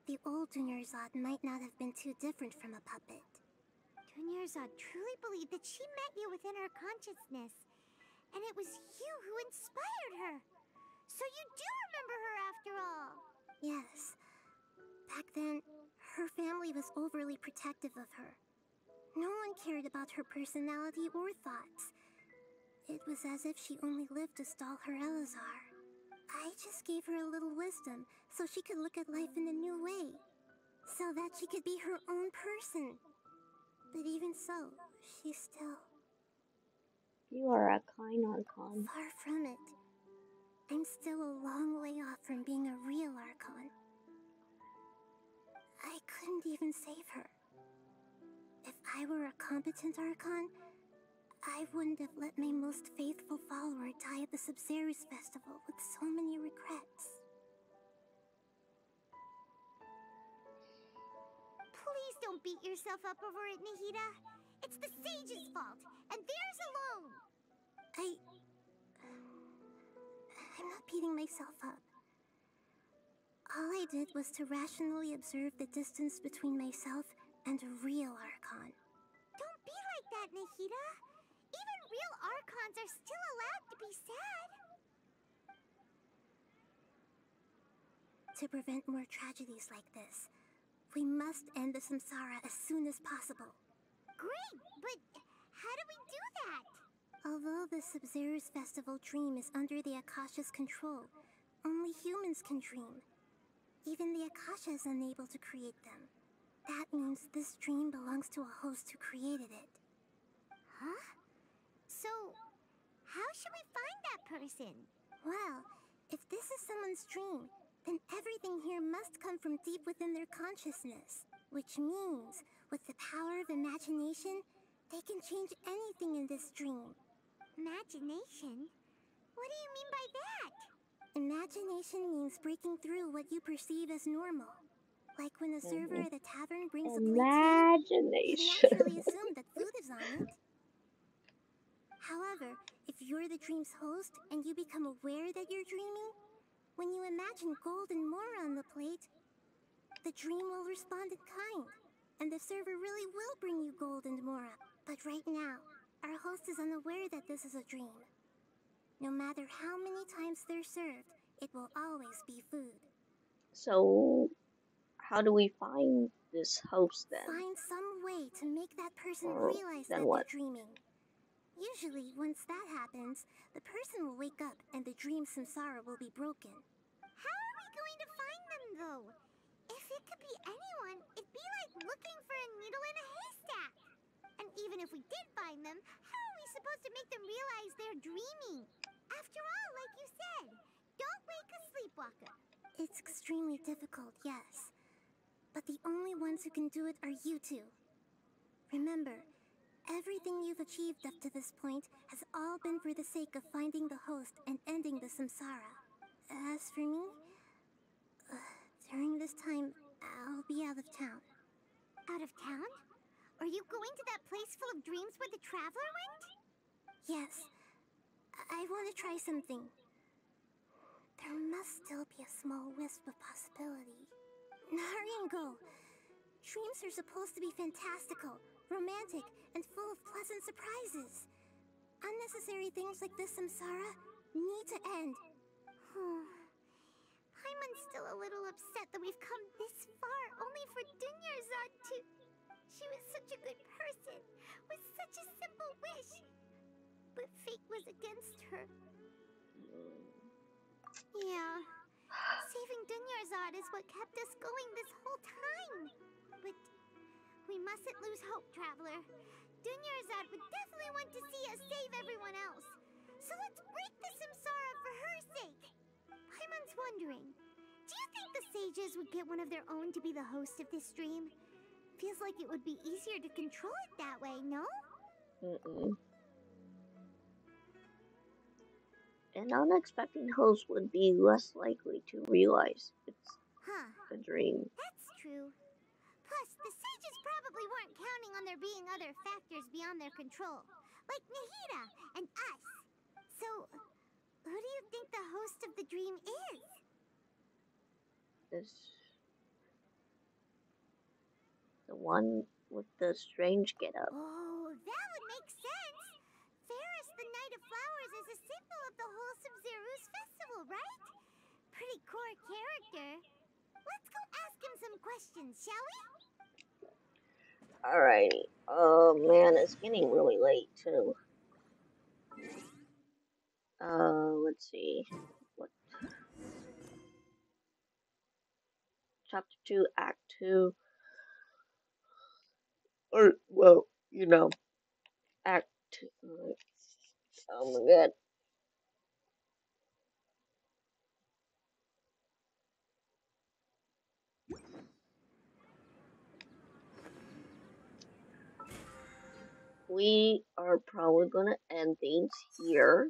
the old Dunyarzad might not have been too different from a puppet. Dunyarzad truly believed that she met you within her consciousness, and it was you who inspired her. So you do remember her after all. Yes. Back then, her family was overly protective of her. No one cared about her personality or thoughts. It was as if she only lived to stall her Elazar. I just gave her a little wisdom so she could look at life in a new way. So that she could be her own person. But even so, she's still... You are a kind Archon. Far from it. I'm still a long way off from being a real Archon. I couldn't even save her. If I were a competent Archon, I wouldn't have let my most faithful follower die at the Sumeru's festival with so many regrets. Please don't beat yourself up over it, Nahida. It's the sage's fault, and theirs alone. I'm not beating myself up. All I did was to rationally observe the distance between myself and a real Archon. Don't be like that, Nahida. Even real Archons are still allowed to be sad. To prevent more tragedies like this, we must end the samsara as soon as possible. Great, but how do we do that? Although the Sumeru's festival dream is under the Akasha's control, only humans can dream. Even the Akasha is unable to create them. That means this dream belongs to a host who created it. Huh? So, how should we find that person? Well, if this is someone's dream, then everything here must come from deep within their consciousness. Which means, with the power of imagination, they can change anything in this dream. Imagination? What do you mean by that? Imagination means breaking through what you perceive as normal. Like when a server at a tavern brings a plate to you, you naturally assume that food is on it. However, if you're the dream's host and you become aware that you're dreaming, when you imagine gold and more on the plate, the dream will respond in kind, and the server really will bring you gold and more. But right now, our host is unaware that this is a dream. No matter how many times they're served, it will always be food. So, how do we find this host then? Find some way to make that person realize that they're dreaming. Usually, once that happens, the person will wake up and the dream samsara will be broken. How are we going to find them, though? If it could be anyone, it'd be like looking for a needle in a haystack. And even if we did find them, how are we supposed to make them realize they're dreaming? After all, like you said, don't wake a sleepwalker. It's extremely difficult, yes. But the only ones who can do it are you two. Remember, everything you've achieved up to this point has all been for the sake of finding the host and ending the samsara. As for me, during this time, I'll be out of town. Out of town? Are you going to that place full of dreams where the traveler went? Yes, I want to try something. There must still be a small wisp of possibility. Hurry and go. Dreams are supposed to be fantastical, romantic, and full of pleasant surprises. Unnecessary things like this samsara need to end. Paimon's still a little upset that we've come this far only for Dunyarzad to... She was such a good person, with such a simple wish. But fate was against her. Yeah. Saving Dunyarzad is what kept us going this whole time. But we mustn't lose hope, Traveler. Dunyarzad would definitely want to see us save everyone else. So let's break the samsara for her sake. Paimon's wondering, do you think the sages would get one of their own to be the host of this dream? Feels like it would be easier to control it that way, no? An unexpected host would be less likely to realize it's a dream. That's true. Plus, the sages probably weren't counting on there being other factors beyond their control, like Nahida and us. So, who do you think the host of the dream is? The one with the strange getup. Oh, that would make sense. Ferris, the Knight of Flowers, is a symbol of the wholesome Zeru's festival, right? Pretty core character. Let's go ask him some questions, shall we? Alrighty. Oh man, it's getting really late too. Let's see. What? Chapter 2, Act 2. Or, well, you know, Act 2. Oh my god. We are probably gonna end things here.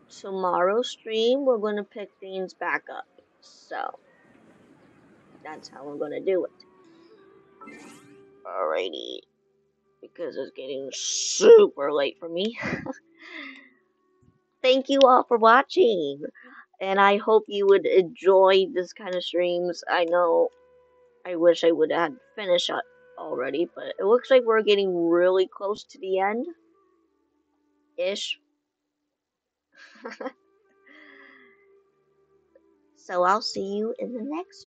Tomorrow's stream, we're gonna pick things back up. So, that's how we're gonna do it. Alrighty. Because it's getting super late for me. Thank you all for watching. And I hope you would enjoy this kind of streams. I know I wish I would have finished already, but it looks like we're getting really close to the end. Ish. So I'll see you in the next